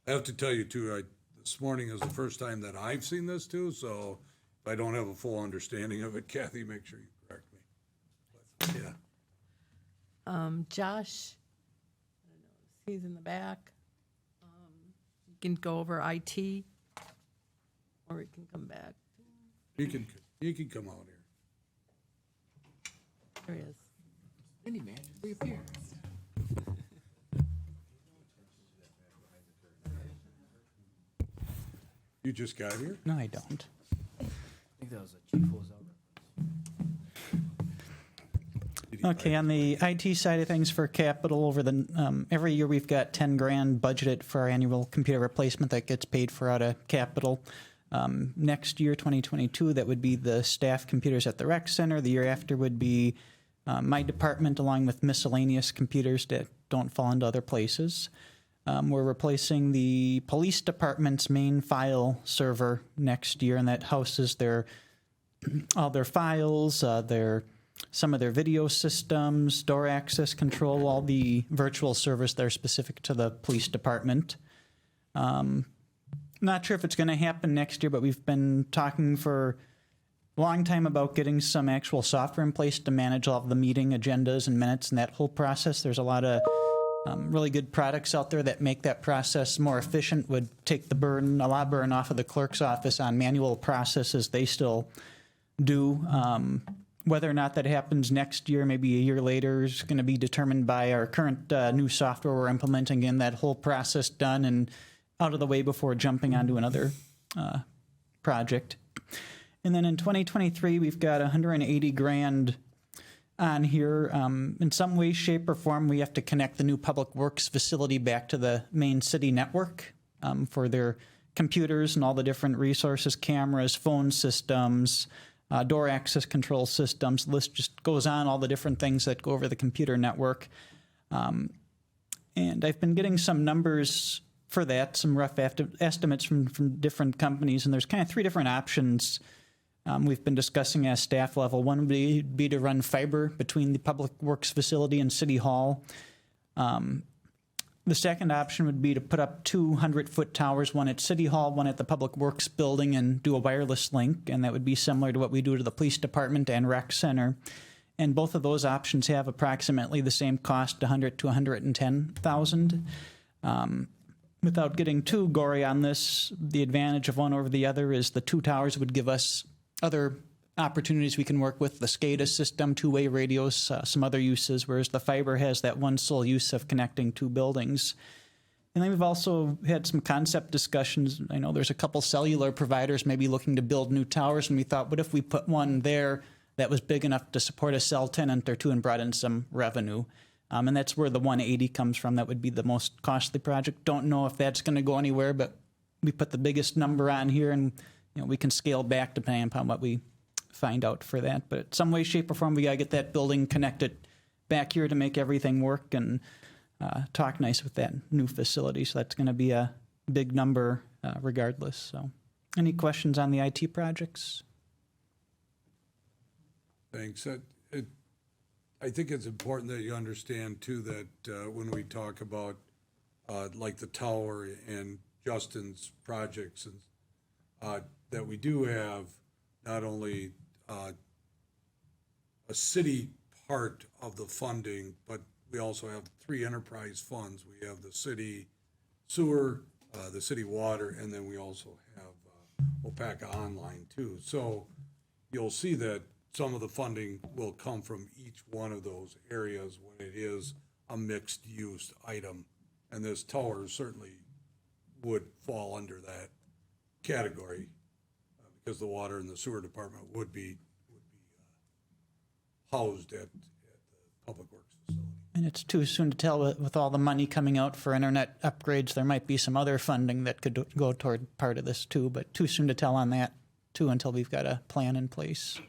I have to tell you too, this morning is the first time that I've seen this too, so if I don't have a full understanding of it, Kathy, make sure you correct me. But, yeah. Josh, I don't know, he's in the back. You can go over IT, or we can come back. You can come out here. There he is. Any man, reappear. You just got here? No, I don't. I think that was a Chief Hose out. Okay, on the IT side of things for capital, over the every year we've got $10,000 budgeted for our annual computer replacement that gets paid for out of capital. Next year, 2022, that would be the staff computers at the rec center. The year after would be my department, along with miscellaneous computers that don't fall into other places. We're replacing the police department's main file server next year, and that houses all their files, some of their video systems, door access control, all the virtual servers that are specific to the police department. Not sure if it's going to happen next year, but we've been talking for a long time about getting some actual software in place to manage all of the meeting agendas and minutes and that whole process. There's a lot of really good products out there that make that process more efficient, would take a lot of burden off of the clerk's office on manual processes they still do. Whether or not that happens next year, maybe a year later, is going to be determined by our current new software we're implementing, and that whole process done and out of the way before jumping onto another project. And then in 2023, we've got $180,000 on here. In some way, shape, or form, we have to connect the new Public Works facility back to the main city network for their computers and all the different resources, cameras, phone systems, door access control systems. The list just goes on, all the different things that go over the computer network. And I've been getting some numbers for that, some rough estimates from different companies, and there's kind of 3 different options we've been discussing at staff level. One would be to run fiber between the Public Works facility and City Hall. The second option would be to put up 200-foot towers, one at City Hall, one at the Public Works building, and do a wireless link, and that would be similar to what we do to the police department and rec center. And both of those options have approximately the same cost, $100,000 to $110,000. Without getting too gory on this, the advantage of one over the other is the 2 towers would give us other opportunities we can work with, the SCADA system, 2-way radios, some other uses, whereas the fiber has that one sole use of connecting 2 buildings. And then we've also had some concept discussions. I know there's a couple cellular providers maybe looking to build new towers, and we thought, what if we put one there that was big enough to support a cell tenant or two and brought in some revenue. And that's where the 180 comes from. That would be the most costly project. Don't know if that's going to go anywhere, but we put the biggest number on here, and we can scale back depending upon what we find out for that. But some way, shape, or form, we got to get that building connected back here to make everything work and talk nice with that new facility. So that's going to be a big number regardless. So any questions on the IT projects? Thanks. I think it's important that you understand too that when we talk about like the tower and Justin's projects, and that we do have not only a city part of the funding, but we also have 3 enterprise funds. We have the city sewer, the city water, and then we also have Waupaca online too. So you'll see that some of the funding will come from each one of those areas when it is a mixed use item. And this tower certainly would fall under that category because the water and the sewer department would be housed at the Public Works facility. And it's too soon to tell with all the money coming out for internet upgrades. There might be some other funding that could go toward part of this too, but too soon to tell on that too until we've got a plan in place.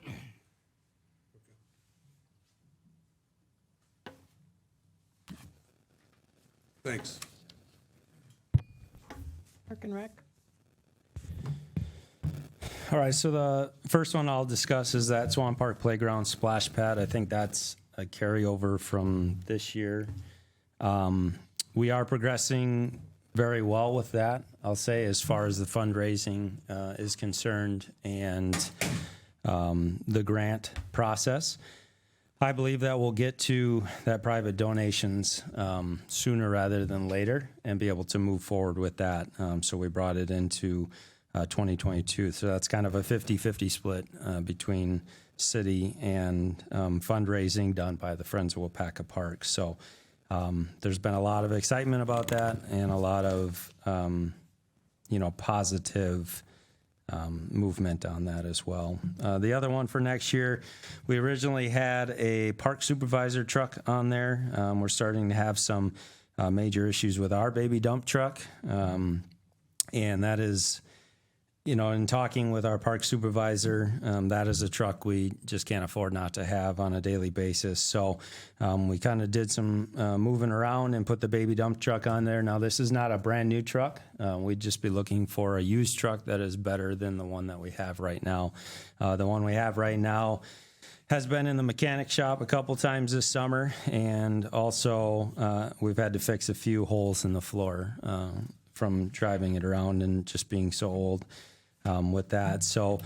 Thanks. Park and Rec? All right, so the first one I'll discuss is that Swann Park Playground splash pad. I think that's a carryover from this year. We are progressing very well with that, I'll say, as far as the fundraising is concerned and the grant process. I believe that we'll get to that private donations sooner rather than later and be able to move forward with that. So we brought it into 2022. So that's kind of a 50-50 split between city and fundraising done by the Friends of Waupaca Park. So there's been a lot of excitement about that and a lot of, positive movement on that as well. The other one for next year, we originally had a park supervisor truck on there. We're starting to have some major issues with our baby dump truck. And that is, in talking with our park supervisor, that is a truck we just can't afford not to have on a daily basis. So we kind of did some moving around and put the baby dump truck on there. Now, this is not a brand new truck. We'd just be looking for a used truck that is better than the one that we have right now. The one we have right now has been in the mechanic shop a couple times this summer, and also we've had to fix a few holes in the floor from driving it around and just being so old. With that. So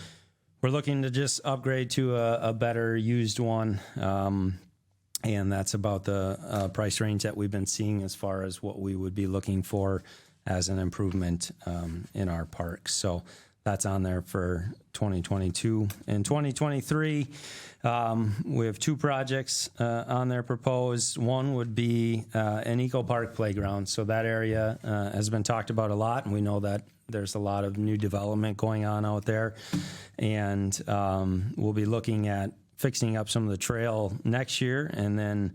we're looking to just upgrade to a better used one. And that's about the price range that we've been seeing as far as what we would be looking for as an improvement in our parks. So that's on there for 2022. In 2023, we have 2 projects on there proposed. One would be an eco park playground. So that area has been talked about a lot, and we know that there's a lot of new development going on out there. And we'll be looking at fixing up some of the trail next year, and then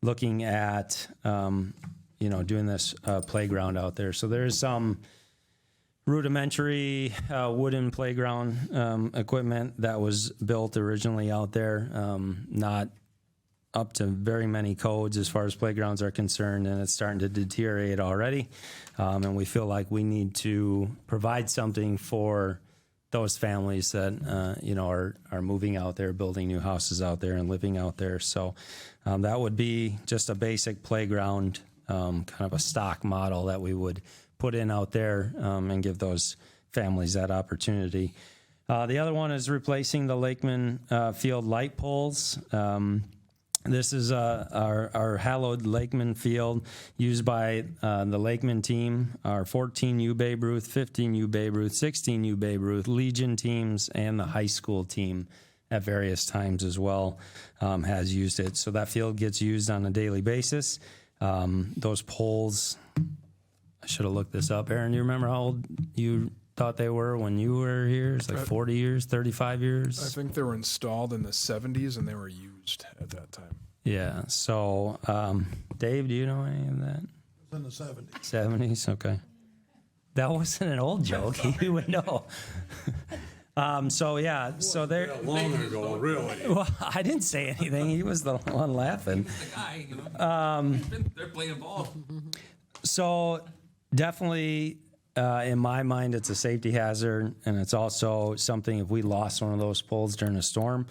looking at, doing this playground out there. So there's some rudimentary wooden playground equipment that was built originally out there, not up to very many codes as far as playgrounds are concerned, and it's starting to deteriorate already. And we feel like we need to provide something for those families that are moving out there, building new houses out there, and living out there. So that would be just a basic playground, kind of a stock model that we would put in out there and give those families that opportunity. The other one is replacing the Lakeman field light poles. This is our hallowed Lakeman field used by the Lakeman team, our 14U Babe Ruth, 15U Babe Ruth, 16U Babe Ruth, Legion teams, and the high school team at various times as well has used it. So that field gets used on a daily basis. Those poles, I should have looked this up. Aaron, do you remember how old you thought they were when you were here? It's like 40 years, 35 years? I think they were installed in the 70s and they were used at that time. Yeah. So, Dave, do you know any of that? It was in the 70s. 70s? Okay. That wasn't an old joke. You would know. So, yeah. So they're. That long ago, really. Well, I didn't say anything. He was the one laughing. The guy, you know, they're playing ball. So definitely, in my mind, it's a safety hazard, and it's also something if we lost one of those poles during a storm,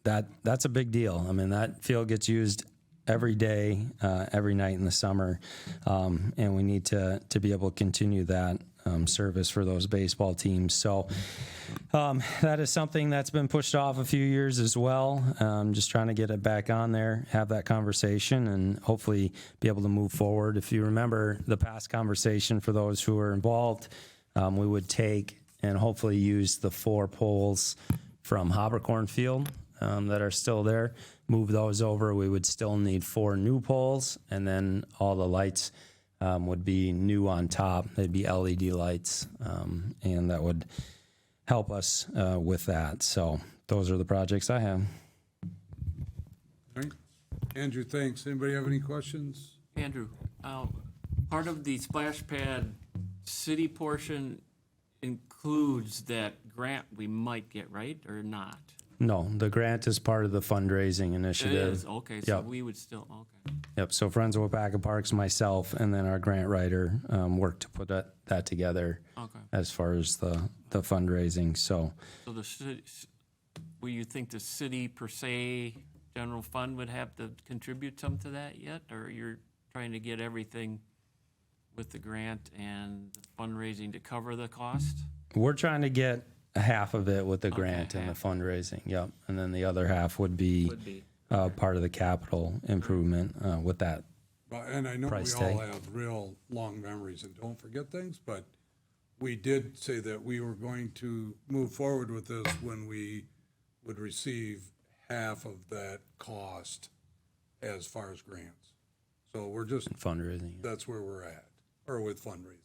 that's a big deal. I mean, that field gets used every day, every night in the summer, and we need to be able to continue that service for those baseball teams. So that is something that's been pushed off a few years as well. Just trying to get it back on there, have that conversation, and hopefully be able to move forward. If you remember the past conversation for those who were involved, we would take and hopefully use the 4 poles from Habercorn Field that are still there, move those over. We would still need 4 new poles, and then all the lights would be new on top. They'd be LED lights, and that would help us with that. So those are the projects I have. All right. Andrew, thanks. Anybody have any questions? Andrew, part of the splash pad city portion includes that grant we might get, right, or not? No, the grant is part of the fundraising It initiative. is, okay, so Yep. we would still, okay. Yep. So Friends of Waupaca Parks, myself, and then our grant writer worked to put that together Okay. as far as the fundraising. So So the city, will you think the city per se, general fund would have to contribute some to that yet? Or you're trying to get everything with the grant and fundraising to cover the cost? we're trying to get half of it with the Okay, grant and the half. fundraising. Yep. And then the other half would be, part of the capital improvement with that. And I know we Price all tag. have real long memories and don't forget things, but we did say that we were going to move forward with this when we would receive half of that cost as far as grants. So we're just, Fundraising. that's where we're at, or with fundraising.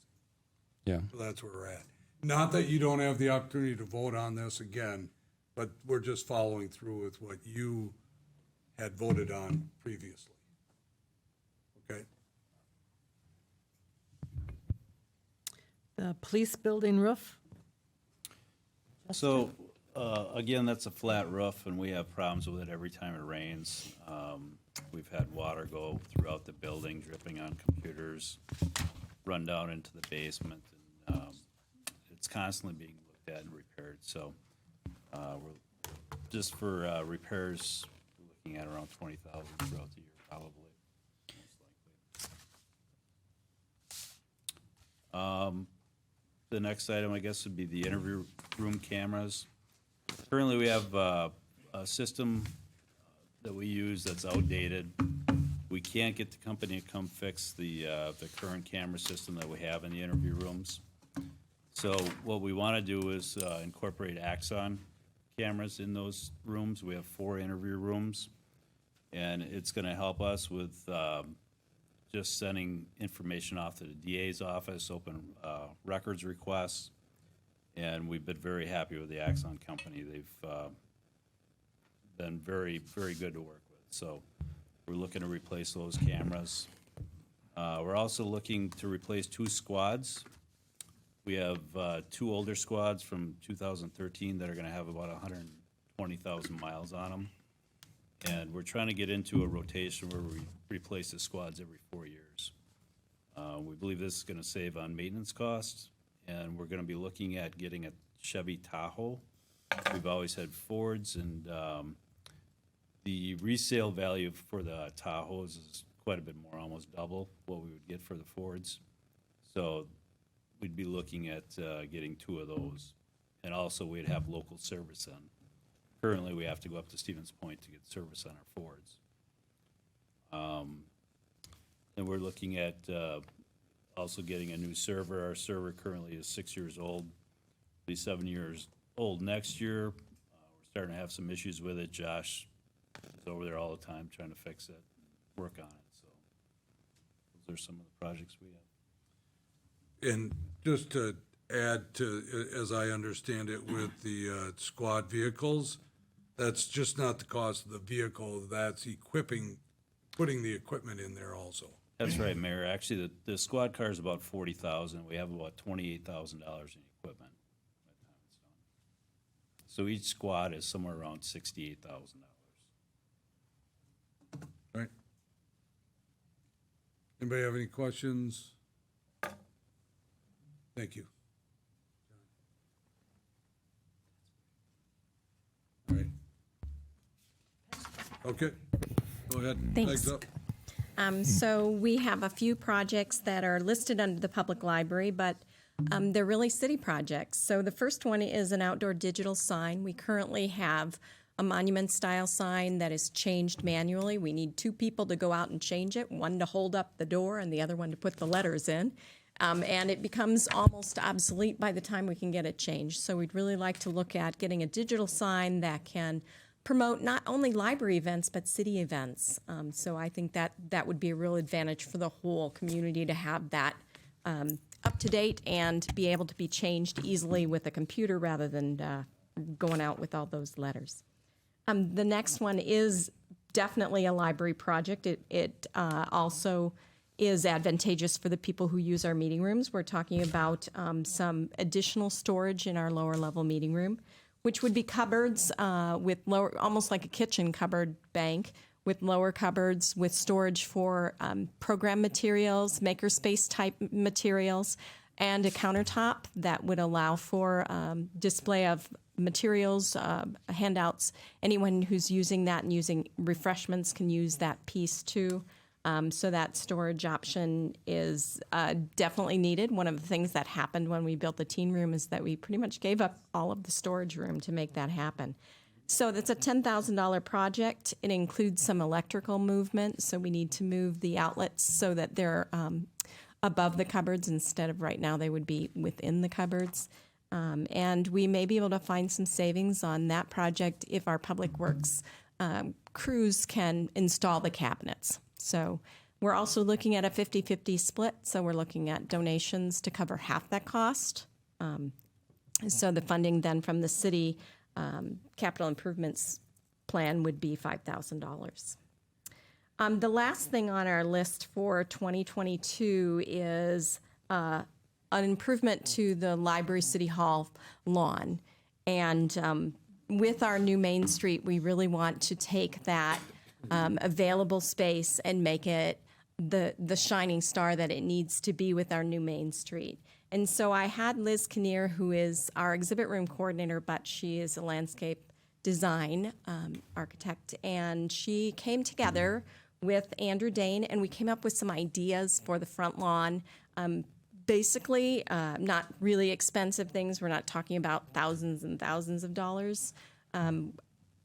Yeah. So that's where we're at. Not that you don't have the opportunity to vote on this again, but we're just following through with what you had voted on previously. Okay? The police building roof? So, again, that's a flat roof, and we have problems with it every time it rains. We've had water go throughout the building, dripping on computers, run down into the basement, and it's constantly being looked at and repaired. So, we're just for repairs, we're looking at around $20,000 throughout the year, probably. The next item, I guess, would be the interview room cameras. Currently, we have a system that we use that's outdated. We can't get the company to come fix the current camera system that we have in the interview rooms. So what we want to do is incorporate Axon cameras in those rooms. We have 4 interview rooms, and it's going to help us with just sending information off to the DA's office, open records requests, and we've been very happy with the Axon company. They've been very, very good to work with. So we're looking to replace those cameras. We're also looking to replace 2 squads. We have 2 older squads from 2013 that are going to have about 120,000 miles on them. And we're trying to get into a rotation where we replace the squads every 4 years. We believe this is going to save on maintenance costs, and we're going to be looking at getting a Chevy Tahoe. We've always had Fords, and the resale value for the Tahoes is quite a bit more, almost double what we would get for the Fords. So we'd be looking at getting 2 of those, and also we'd have local service on. Currently, we have to go up to Stevens Point to get service on our Fords. And we're looking at also getting a new server. Our server currently is 6 years old. It'll be 7 years old next year. We're starting to have some issues with it. Josh is over there all the time trying to fix it, work on it. So those are some of the projects we have. And just to add to, as I understand it, with the squad vehicles, that's just not the cost of the vehicle, that's putting the equipment in there also. That's right, Mayor. Actually, the squad car is about 40,000. We have about $28,000 in equipment by the time it's done. So each squad is somewhere around $68,000. Right. Anybody have any questions? Thank you. All right. Okay, go ahead. Thanks. Legs up. So we have a few projects that are listed under the public library, but they're really city projects. So the first one is an outdoor digital sign. We currently have a monument-style sign that is changed manually. We need 2 people to go out and change it, one to hold up the door and the other one to put the letters in. And it becomes almost obsolete by the time we can get it changed. So we'd really like to look at getting a digital sign that can promote not only library events, but city events. So I think that would be a real advantage for the whole community to have that up to date and be able to be changed easily with a computer rather than going out with all those letters. The next one is definitely a library project. It also is advantageous for the people who use our meeting rooms. We're talking about some additional storage in our lower level meeting room, which would be cupboards with lower, almost like a kitchen cupboard bank, with lower cupboards with storage for program materials, makerspace type materials, and a countertop that would allow for display of materials, handouts. Anyone who's using that and using refreshments can use that piece too. So that storage option is definitely needed. One of the things that happened when we built the teen room is that we pretty much gave up all of the storage room to make that happen. So that's a $10,000 project. It includes some electrical movement, so we need to move the outlets so that they're above the cupboards instead of right now they would be within the cupboards. And we may be able to find some savings on that project if our public works crews can install the cabinets. So we're also looking at a 50-50 split, so we're looking at donations to cover half that cost. So the funding then from the city capital improvements plan would be $5,000. The last thing on our list for 2022 is an improvement to the Library City Hall lawn. And with our new Main Street, we really want to take that available space and make it the shining star that it needs to be with our new Main Street. And so I had Liz Kinnear, who is our exhibit room coordinator, but she is a landscape design architect, and she came together with Andrew Dane, and we came up with some ideas for the front lawn. Basically, not really expensive things. We're not talking about thousands and thousands of dollars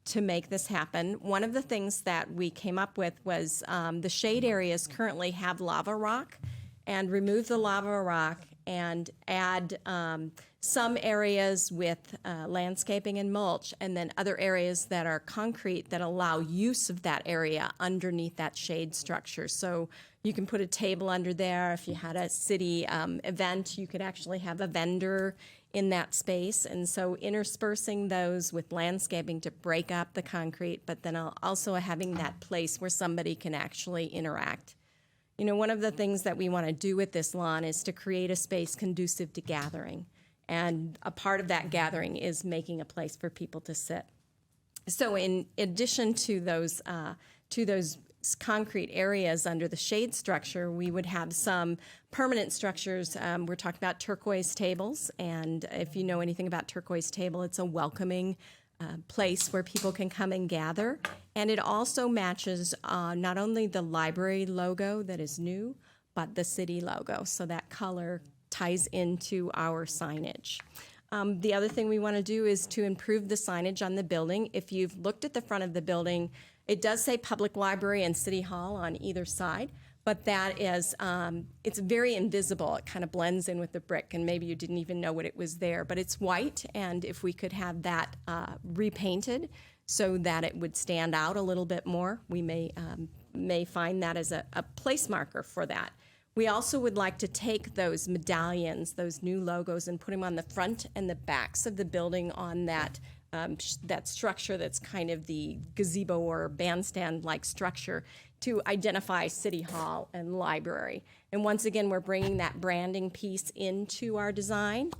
to make this happen. One of the things that we came up with was the shade areas currently have lava rock, and remove the lava rock and add some areas with landscaping and mulch, and then other areas that are concrete that allow use of that area underneath that shade structure. So you can put a table under there. If you had a city event, you could actually have a vendor in that space. And so interspersing those with landscaping to break up the concrete, but then also having that place where somebody can actually interact. You know, one of the things that we want to do with this lawn is to create a space conducive to gathering. And a part of that gathering is making a place for people to sit. So in addition to those concrete areas under the shade structure, we would have some permanent structures. We're talking about turquoise tables. And if you know anything about turquoise table, it's a welcoming place where people can come and gather. And it also matches not only the library logo that is new, but the city logo. So that color ties into our signage. The other thing we want to do is to improve the signage on the building. If you've looked at the front of the building, it does say Public Library and City Hall on either side, but that is, it's very invisible. It kind of blends in with the brick, and maybe you didn't even know what it was there, but it's white, and if we could have that repainted so that it would stand out a little bit more, we may find that as a place marker for that. We also would like to take those medallions, those new logos, and put them on the front and the backs of the building on that that structure that's kind of the gazebo or bandstand-like structure to identify City Hall and library. And once again, we're bringing that branding piece into our design.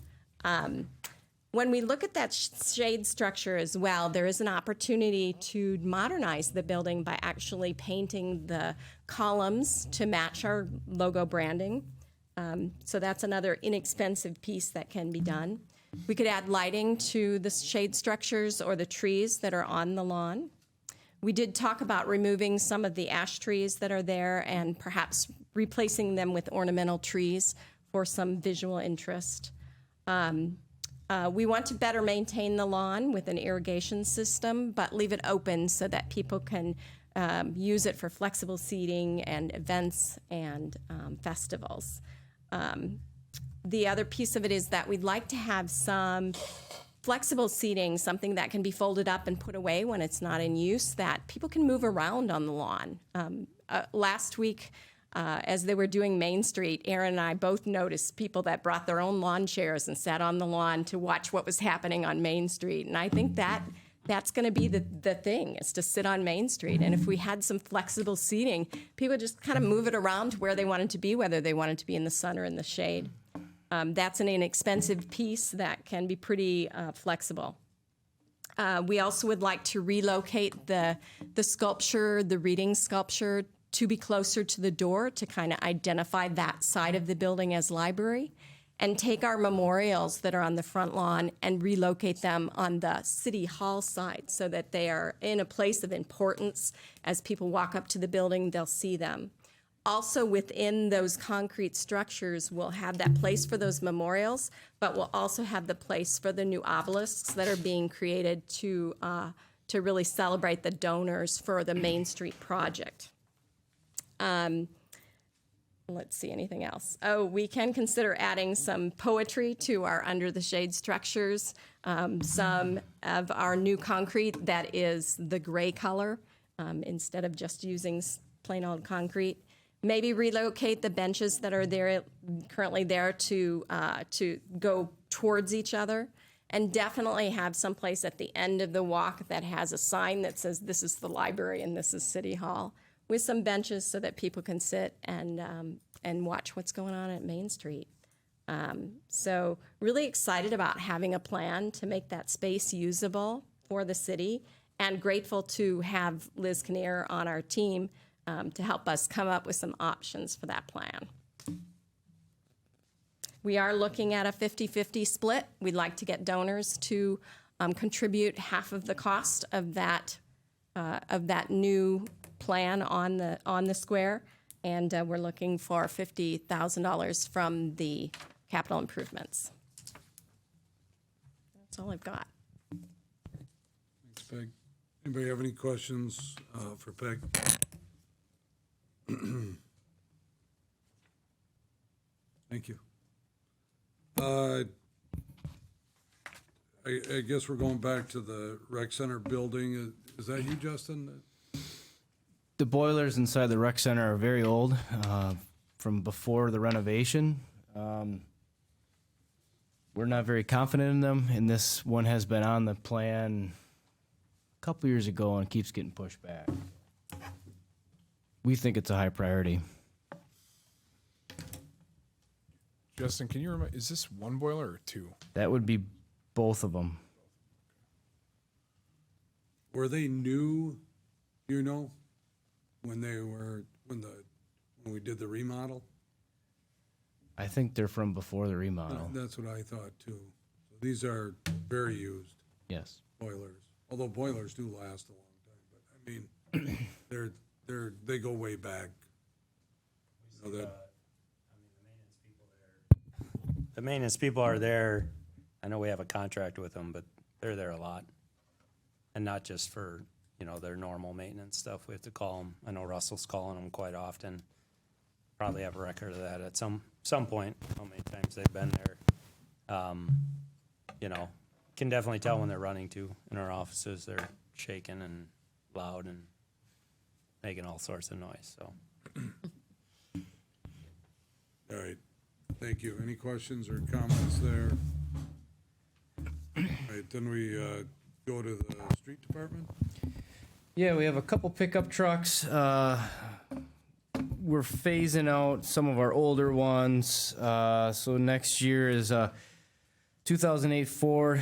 When we look at that shade structure as well, there is an opportunity to modernize the building by actually painting the columns to match our logo branding. So that's another inexpensive piece that can be done. We could add lighting to the shade structures or the trees that are on the lawn. We did talk about removing some of the ash trees that are there and perhaps replacing them with ornamental trees for some visual interest. We want to better maintain the lawn with an irrigation system, but leave it open so that people can use it for flexible seating and events and festivals. The other piece of it is that we'd like to have some flexible seating, something that can be folded up and put away when it's not in use, that people can move around on the lawn. Last week, as they were doing Main Street, Aaron and I both noticed people that brought their own lawn chairs and sat on the lawn to watch what was happening on Main Street. And I think that's going to be the thing, is to sit on Main Street. And if we had some flexible seating, people just kind of move it around to where they wanted to be, whether they wanted to be in the sun or in the shade. That's an inexpensive piece that can be pretty flexible. We also would like to relocate the sculpture, the reading sculpture, to be closer to the door to kind of identify that side of the building as library, and take our memorials that are on the front lawn and relocate them on the City Hall side so that they are in a place of importance. As people walk up to the building, they'll see them. Also within those concrete structures, we'll have that place for those memorials, but we'll also have the place for the new obelisks that are being created to really celebrate the donors for the Main Street project. Let's see, anything else? Oh, we can consider adding some poetry to our under the shade structures. Some of our new concrete that is the gray color instead of just using plain old concrete. Maybe relocate the benches that are there currently there to go towards each other, and definitely have some place at the end of the walk that has a sign that says this is the library and this is City Hall, with some benches so that people can sit and watch what's going on at Main Street. So really excited about having a plan to make that space usable for the city, and grateful to have Liz Kinnear on our team to help us come up with some options for that plan. We are looking at a 50-50 split. We'd like to get donors to contribute half of the cost of that new plan on the square, and we're looking for $50,000 from the capital improvements. That's all I've got. Thanks, Peg. Anybody have any questions for Peg? Thank you. I guess we're going back to the rec center building. Is that you, Justin? The boilers inside the rec center are very old, from before the renovation. We're not very confident in them, and this one has been on the plan a couple years ago and keeps getting pushed back. We think it's a high priority. Justin, can you remind, is this one boiler or two? That would be both of them. Were they new, you know, when we did the remodel? I think they're from before the remodel. That's what I thought too. So these are very used. Yes. Boilers, although boilers do last a long time, but I mean, they go way back. You know that. The maintenance people are there. I know we have a contract with them, but they're there a lot. And not just for, their normal maintenance stuff. We have to call them. I know Russell's calling them quite often. Probably have a record of that at some point, how many times they've been there. Can definitely tell when they're running too. In our offices, they're shaking and loud and making all sorts of noise, so. All right, thank you. Any questions or comments there? All right, then we go to the street department. Yeah, we have a couple pickup trucks. We're phasing out some of our older ones. So next year is a 2008 Ford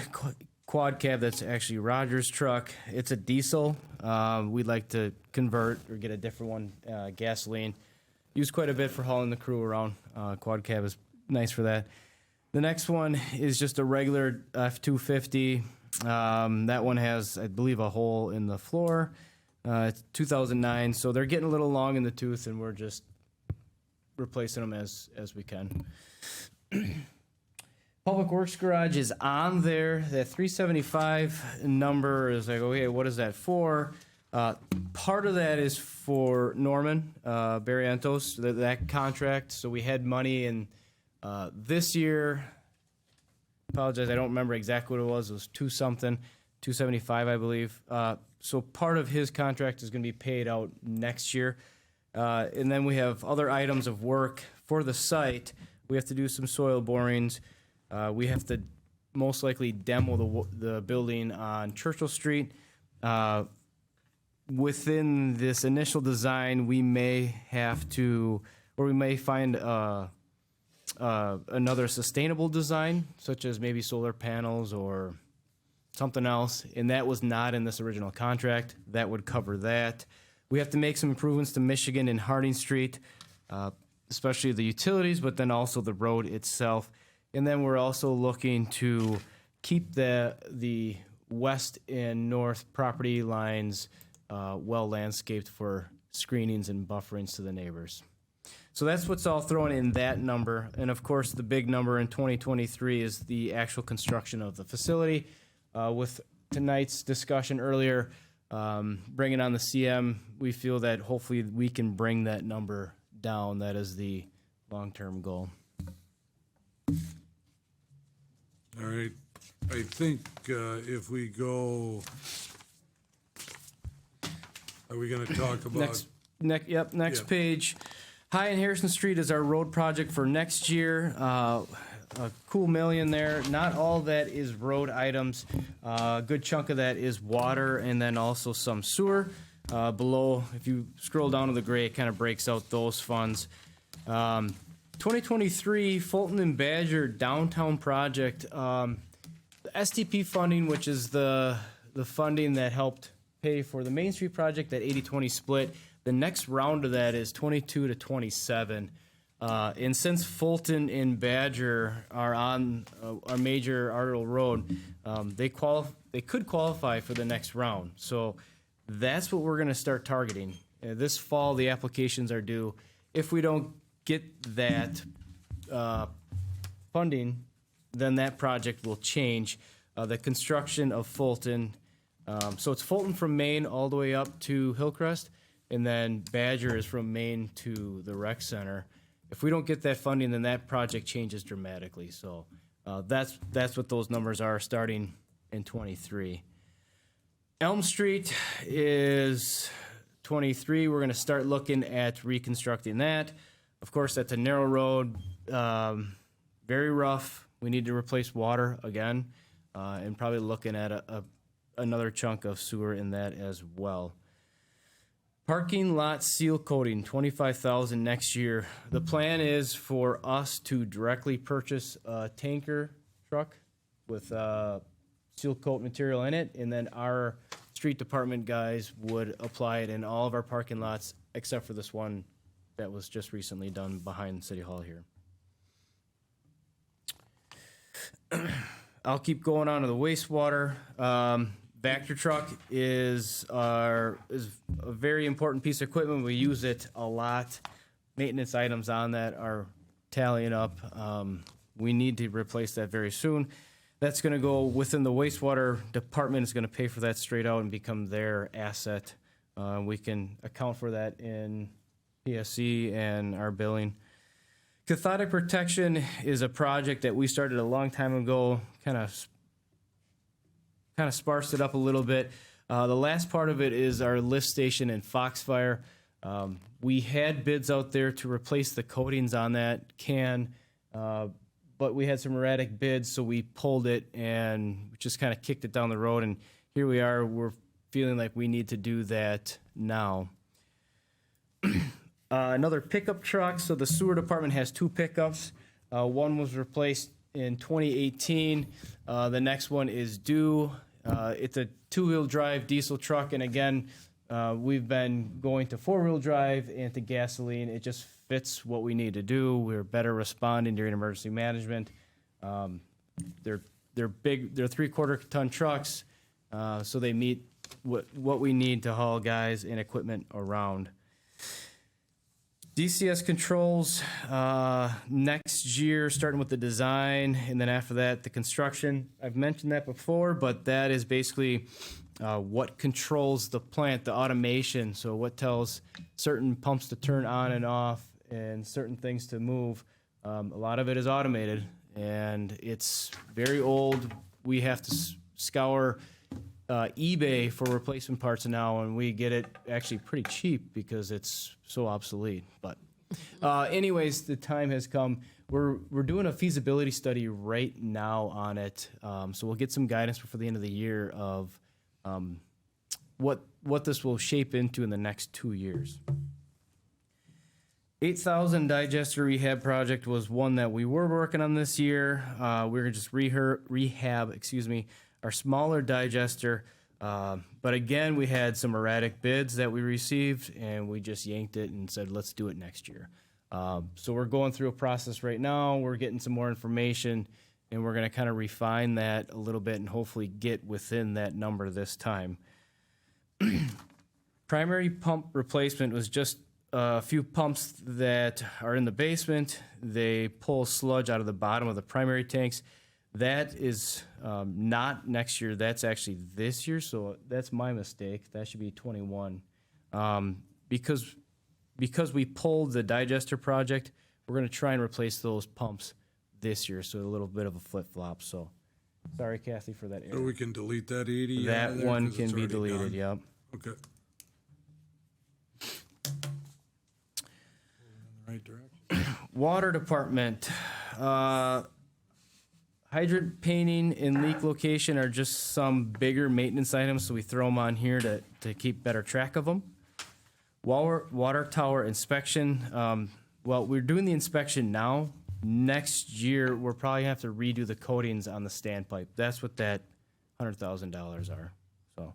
quad cab. That's actually Roger's truck. It's a diesel. We'd like to convert or get a different one, gasoline. Used quite a bit for hauling the crew around. Quad cab is nice for that. The next one is just a regular F-250. That one has, I believe, a hole in the floor. It's 2009, so they're getting a little long in the tooth, and we're just replacing them as we can. Public Works Garage is on there. That 375 number is like, okay, what is that for? Part of that is for Norman Barrientos, that contract. So we had money in this year. Apologize, I don't remember exactly what it was. It was 275, I believe. So part of his contract is going to be paid out next year. And then we have other items of work for the site. We have to do some soil borings. We have to most likely demo the building on Churchill Street. Within this initial design, we may have to, or we may find another sustainable design, such as maybe solar panels or something else, and that was not in this original contract. That would cover that. We have to make some improvements to Michigan and Harding Street, especially the utilities, but then also the road itself. And then we're also looking to keep the west and north property lines well landscaped for screenings and bufferings to the neighbors. So that's what's all thrown in that number. And of course, the big number in 2023 is the actual construction of the facility. With tonight's discussion earlier, bringing on the CM, we feel that hopefully we can bring that number down. That is the long-term goal. All right, I think if we go, are we going to talk about? Next page. High and Harrison Street is our road project for next year. A cool million there. Not all that is road items. A good chunk of that is water and then also some sewer. Below, if you scroll down to the gray, it kind of breaks out those funds. 2023 Fulton and Badger downtown project. The STP funding, which is the funding that helped pay for the Main Street project, that 80-20 split. The next round of that is 22 to 27. And since Fulton and Badger are on our major arterial road, they could qualify for the next round. So that's what we're going to start targeting. This fall, the applications are due. If we don't get that funding, then that project will change. The construction of Fulton, so it's Fulton from Maine all the way up to Hillcrest, and then Badger is from Maine to the rec center. If we don't get that funding, then that project changes dramatically. So that's what those numbers are starting in 23. Elm Street is 23. We're going to start looking at reconstructing that. Of course, that's a narrow road, very rough. We need to replace water again, and probably looking at another chunk of sewer in that as well. Parking lot seal coating, $25,000 next year. The plan is for us to directly purchase a tanker truck with seal coat material in it, and then our street department guys would apply it in all of our parking lots, except for this one that was just recently done behind City Hall here. I'll keep going on to the wastewater. Vector truck is a very important piece of equipment. We use it a lot. Maintenance items on that are tallying up. We need to replace that very soon. That's going to go within the wastewater department. Is going to pay for that straight out and become their asset. We can account for that in PSC and our billing. Cathodic protection is a project that we started a long time ago, kind of sparsed it up a little bit. The last part of it is our lift station in Foxfire. We had bids out there to replace the coatings on that can, but we had some erratic bids, so we pulled it and just kind of kicked it down the road. And here we are. We're feeling like we need to do that now. Another pickup truck. So the sewer department has 2 pickups. One was replaced in 2018. The next one is due. It's a 2-wheel drive diesel truck, and again, we've been going to 4-wheel drive and to gasoline. It just fits what we need to do. We're better responding during emergency management. They're big. They're 3/4 ton trucks, so they meet what we need to haul guys and equipment around. DCS Controls, next year, starting with the design, and then after that, the construction. I've mentioned that before, but that is basically what controls the plant, the automation. So what tells certain pumps to turn on and off and certain things to move. A lot of it is automated, and it's very old. We have to scour eBay for replacement parts now, and we get it actually pretty cheap because it's so obsolete. But anyways, the time has come. We're doing a feasibility study right now on it, so we'll get some guidance before the end of the year of what this will shape into in the next 2 years. 8,000 digester rehab project was one that we were working on this year. We're gonna just rehab, our smaller digester. But again, we had some erratic bids that we received, and we just yanked it and said, let's do it next year. So we're going through a process right now. We're getting some more information, and we're going to kind of refine that a little bit and hopefully get within that number this time. Primary pump replacement was just a few pumps that are in the basement. They pull sludge out of the bottom of the primary tanks. That is not next year. That's actually this year, so that's my mistake. That should be 21. Because we pulled the digester project, we're going to try and replace those pumps this year, so a little bit of a flip-flop. So sorry, Kathy, for that error. So we can delete that 80? That one can be deleted, yep. Okay. Right direction. Water department. Hydrant painting and leak location are just some bigger maintenance items, so we throw them on here to keep better track of them. Water tower inspection. Well, we're doing the inspection now. Next year, we're probably gonna have to redo the coatings on the standpipe. That's what that $100,000 are. So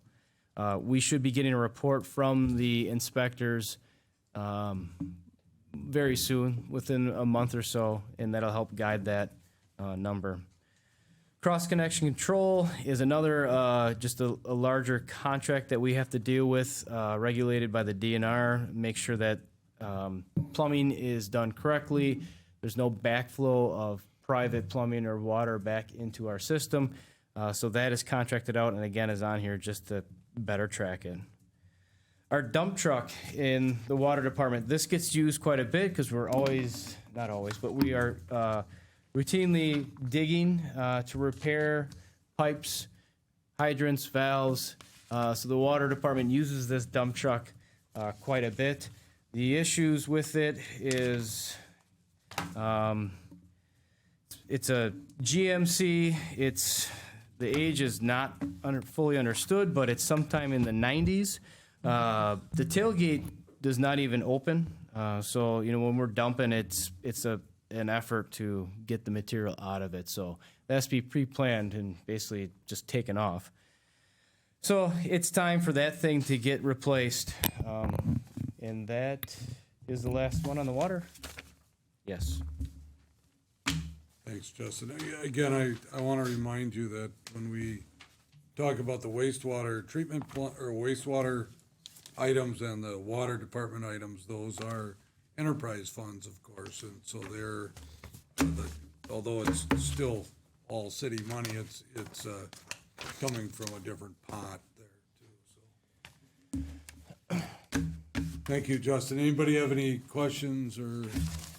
we should be getting a report from the inspectors very soon, within a month or so, and that'll help guide that number. Cross-connection control is another, just a larger contract that we have to deal with, regulated by the DNR. Make sure that plumbing is done correctly. There's no backflow of private plumbing or water back into our system. So that is contracted out, and again, is on here just to better track it. Our dump truck in the water department, this gets used quite a bit because we're always, not always, but we are routinely digging to repair pipes, hydrants, valves. So the water department uses this dump truck quite a bit. The issues with it is it's a GMC. The age is not fully understood, but it's sometime in the 90s. The tailgate does not even open. So, when we're dumping, it's an effort to get the material out of it. So that has to be pre-planned and basically just taken off. So it's time for that thing to get replaced. And that is the last one on the water. Yes. Thanks, Justin. Again, I want to remind you that when we talk about the wastewater treatment plant or wastewater items and the water department items, those are enterprise funds, of course, and so they're, although it's still all city money, it's coming from a different pot there too. So, thank you, Justin. Anybody have any questions or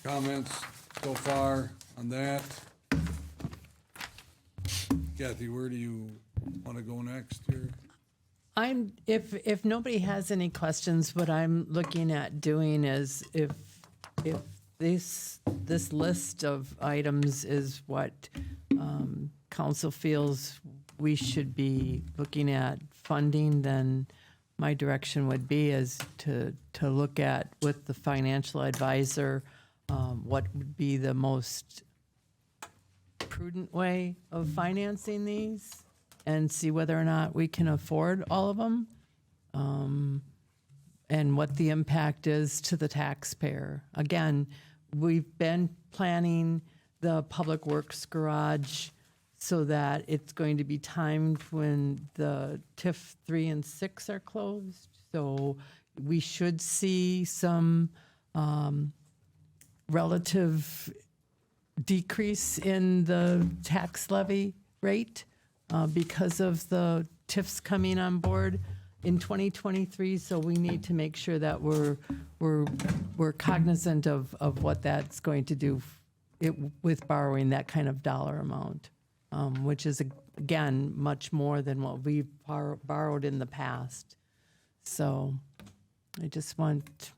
comments so far on that? Kathy, where do you want to go next here? If nobody has any questions, what I'm looking at doing is if this list of items is what council feels we should be looking at funding, then my direction would be is to look at with the financial advisor what would be the most prudent way of financing these and see whether or not we can afford all of them, and what the impact is to the taxpayer. Again, we've been planning the Public Works Garage so that it's going to be timed when the TIF 3 and 6 are closed. So we should see some relative decrease in the tax levy rate because of the TIFs coming on board in 2023. So we need to make sure that we're cognizant of what that's going to do with borrowing that kind of dollar amount, which is again much more than what we've borrowed in the past. So I just want,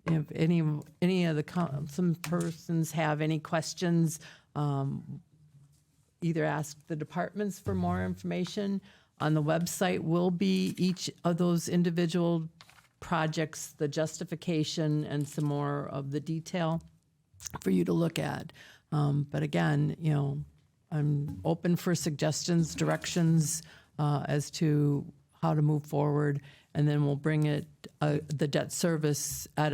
if any of the some persons have any questions, either ask the departments for more information. On the website will be each of those individual projects, the justification, and some more of the detail for you to look at. But again, I'm open for suggestions, directions as to how to move forward, and then we'll bring it the debt service at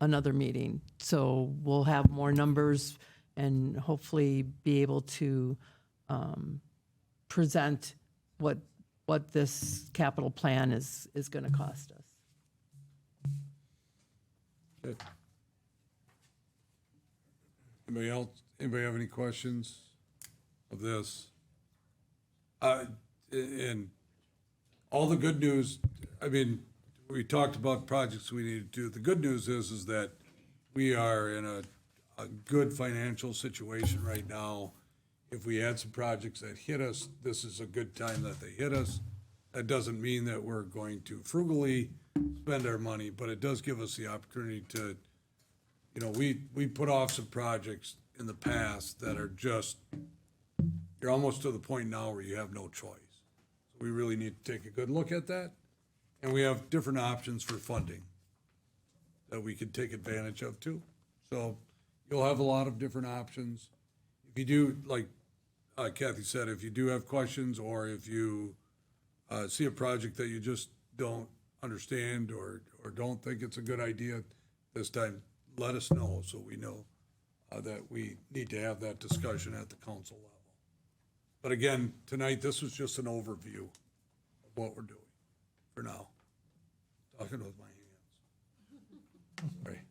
another meeting. So we'll have more numbers and hopefully be able to present what this capital plan is going to cost us. Good. Anybody else? Anybody have any questions of this? And all the good news, I mean, we talked about projects we need to do. The good news is that we are in a good financial situation right now. If we had some projects that hit us, this is a good time that they hit us. That doesn't mean that we're going to frugally spend our money, but it does give us the opportunity to, we put off some projects in the past that are just, you're almost to the point now where you have no choice. So we really need to take a good look at that. And we have different options for funding that we could take advantage of too. So you'll have a lot of different options. If you do, like Kathy said, if you do have questions, or if you see a project that you just don't understand or don't think it's a good idea this time, let us know so we know that we need to have that discussion at the council level. But again, tonight, this was just an overview of what we're doing for now. Talking with my hands. Right.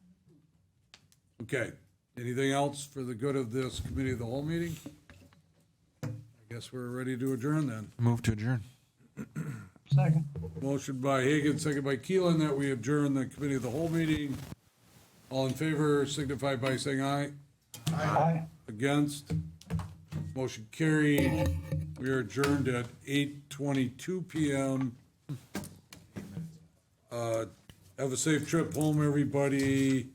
Okay. Anything else for the good of this committee of the whole meeting? I guess we're ready to adjourn then. Move to adjourn. Second. Motion by Hagan, second by Keelan, that we adjourn the committee of the whole meeting. All in favor signify by saying aye. Aye. Against? Motion carried. We are adjourned at 8:22 PM. Have a safe trip home, everybody.